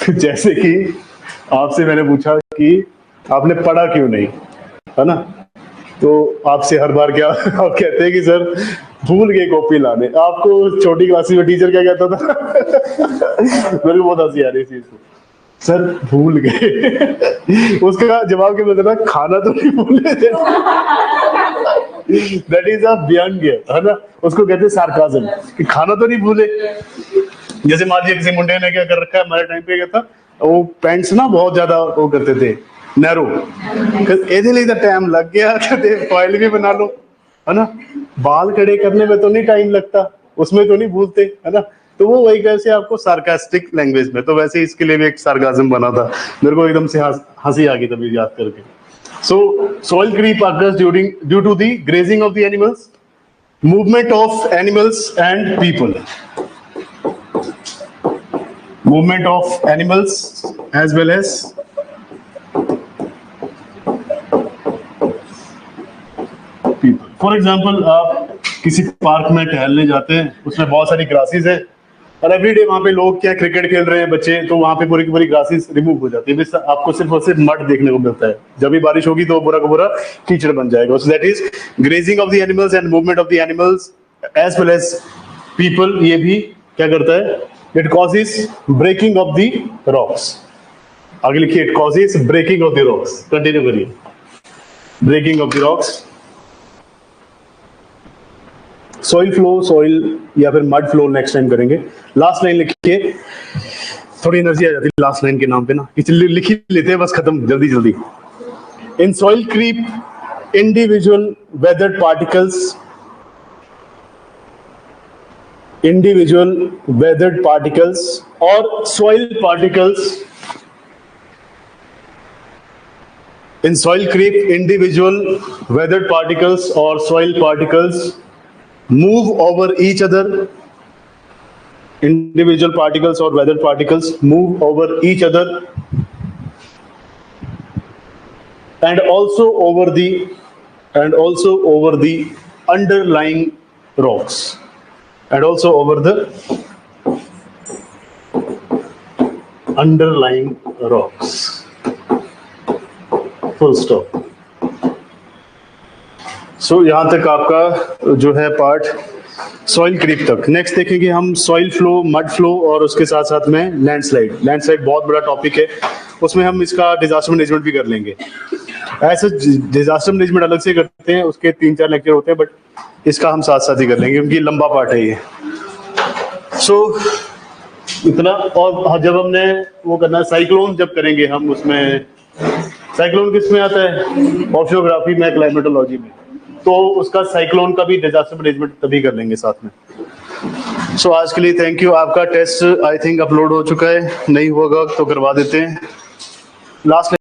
Speaker 1: जैसे कि आपसे मैंने पूछा कि आपने पढ़ा क्यों नहीं, है ना, तो आपसे हर बार क्या आप कहते हैं कि सर भूल गए कॉपी लाने। आपको छोटी क्लास में टीचर क्या कहता था मेरे को बहुत हंसी आ रही चीज, सर भूल गए। उसका जवाब क्या मिलता था, खाना तो नहीं भूले थे। दैट इज अ व्यंग्य, है ना, उसको कहते हैं सार्काज्म, कि खाना तो नहीं भूले। जैसे मान लीजिए किसी मुंडे ने क्या कर रखा है, हमारे टाइम पे क्या था, वो पैंट्स ना बहुत ज्यादा वो करते थे, नैरो, ਇਹਦੇ ਲਈ ਤਾਂ टाइम लग गया, कहते फॉइल भी बना लो, है ना, बाल खड़े करने में तो नहीं टाइम लगता, उसमें तो नहीं भूलते, है ना। तो वो वही कैसे आपको सार्कास्टिक लैंग्वेज में, तो वैसे इसके लिए भी एक सार्काज्म बना था, मेरे को एकदम से हंसी आ गई तभी याद करके। So soil creep occurs due to the grazing of the animals, movement of animals and people, movement of animals as well as people. For example, आप किसी पार्क में टहलने जाते हैं, उसमें बहुत सारी ग्रासेस है, और एवरीडे वहाँ पे लोग क्या क्रिकेट खेल रहे हैं बच्चे, तो वहाँ पे पूरी की पूरी ग्रासेस रिमूव हो जाती है, आपको सिर्फ और सिर्फ मड देखने को मिलता है। जब भी बारिश होगी तो पूरा का पूरा कीचड़ बन जाएगा। So that is grazing of the animals and movement of the animals as well as people. ये भी क्या करता है, it causes breaking of the rocks. आगे लिखिए, it causes breaking of the rocks. Continue करिए, breaking of the rocks. Soil flow, soil या फिर मड फ्लो नेक्स्ट टाइम करेंगे। लास्ट लाइन लिखिए, थोड़ी एनर्जी आ जाती है लास्ट लाइन के नाम पे ना, लिख ही लेते हैं बस, खत्म जल्दी जल्दी। In soil creep individual weathered particles और soil particles, in soil creep individual weathered particles or soil particles move over each other. Individual particles or weathered particles move over each other and also over the underlying rocks, and also over the underlying rocks. Full stop. So यहाँ तक आपका जो है part soil creep तक। Next देखेंगे हम soil flow, mud flow और उसके साथ साथ में लैंडस्लाइड। लैंडस्लाइड बहुत बड़ा टॉपिक है, उसमें हम इसका डिजास्टर मैनेजमेंट भी कर लेंगे। ऐसे डिजास्टर मैनेजमेंट अलग से करते हैं, उसके 3-4 लेक्चर होते हैं, बट इसका हम साथ साथ ही कर लेंगे क्योंकि लंबा पार्ट है ये। सो इतना। और जब हमने वो करना है साइक्लोन जब करेंगे हम, उसमें साइक्लोन किस में आता है? ओशियोग्राफी में, क्लाइमेटोलॉजी में। तो उसका साइक्लोन का भी डिजास्टर मैनेजमेंट तभी कर लेंगे साथ में। सो आज के लिए थैंक यू। आपका टेस्ट आई थिंक अपलोड हो चुका है, नहीं होगा तो करवा देते हैं। लास्ट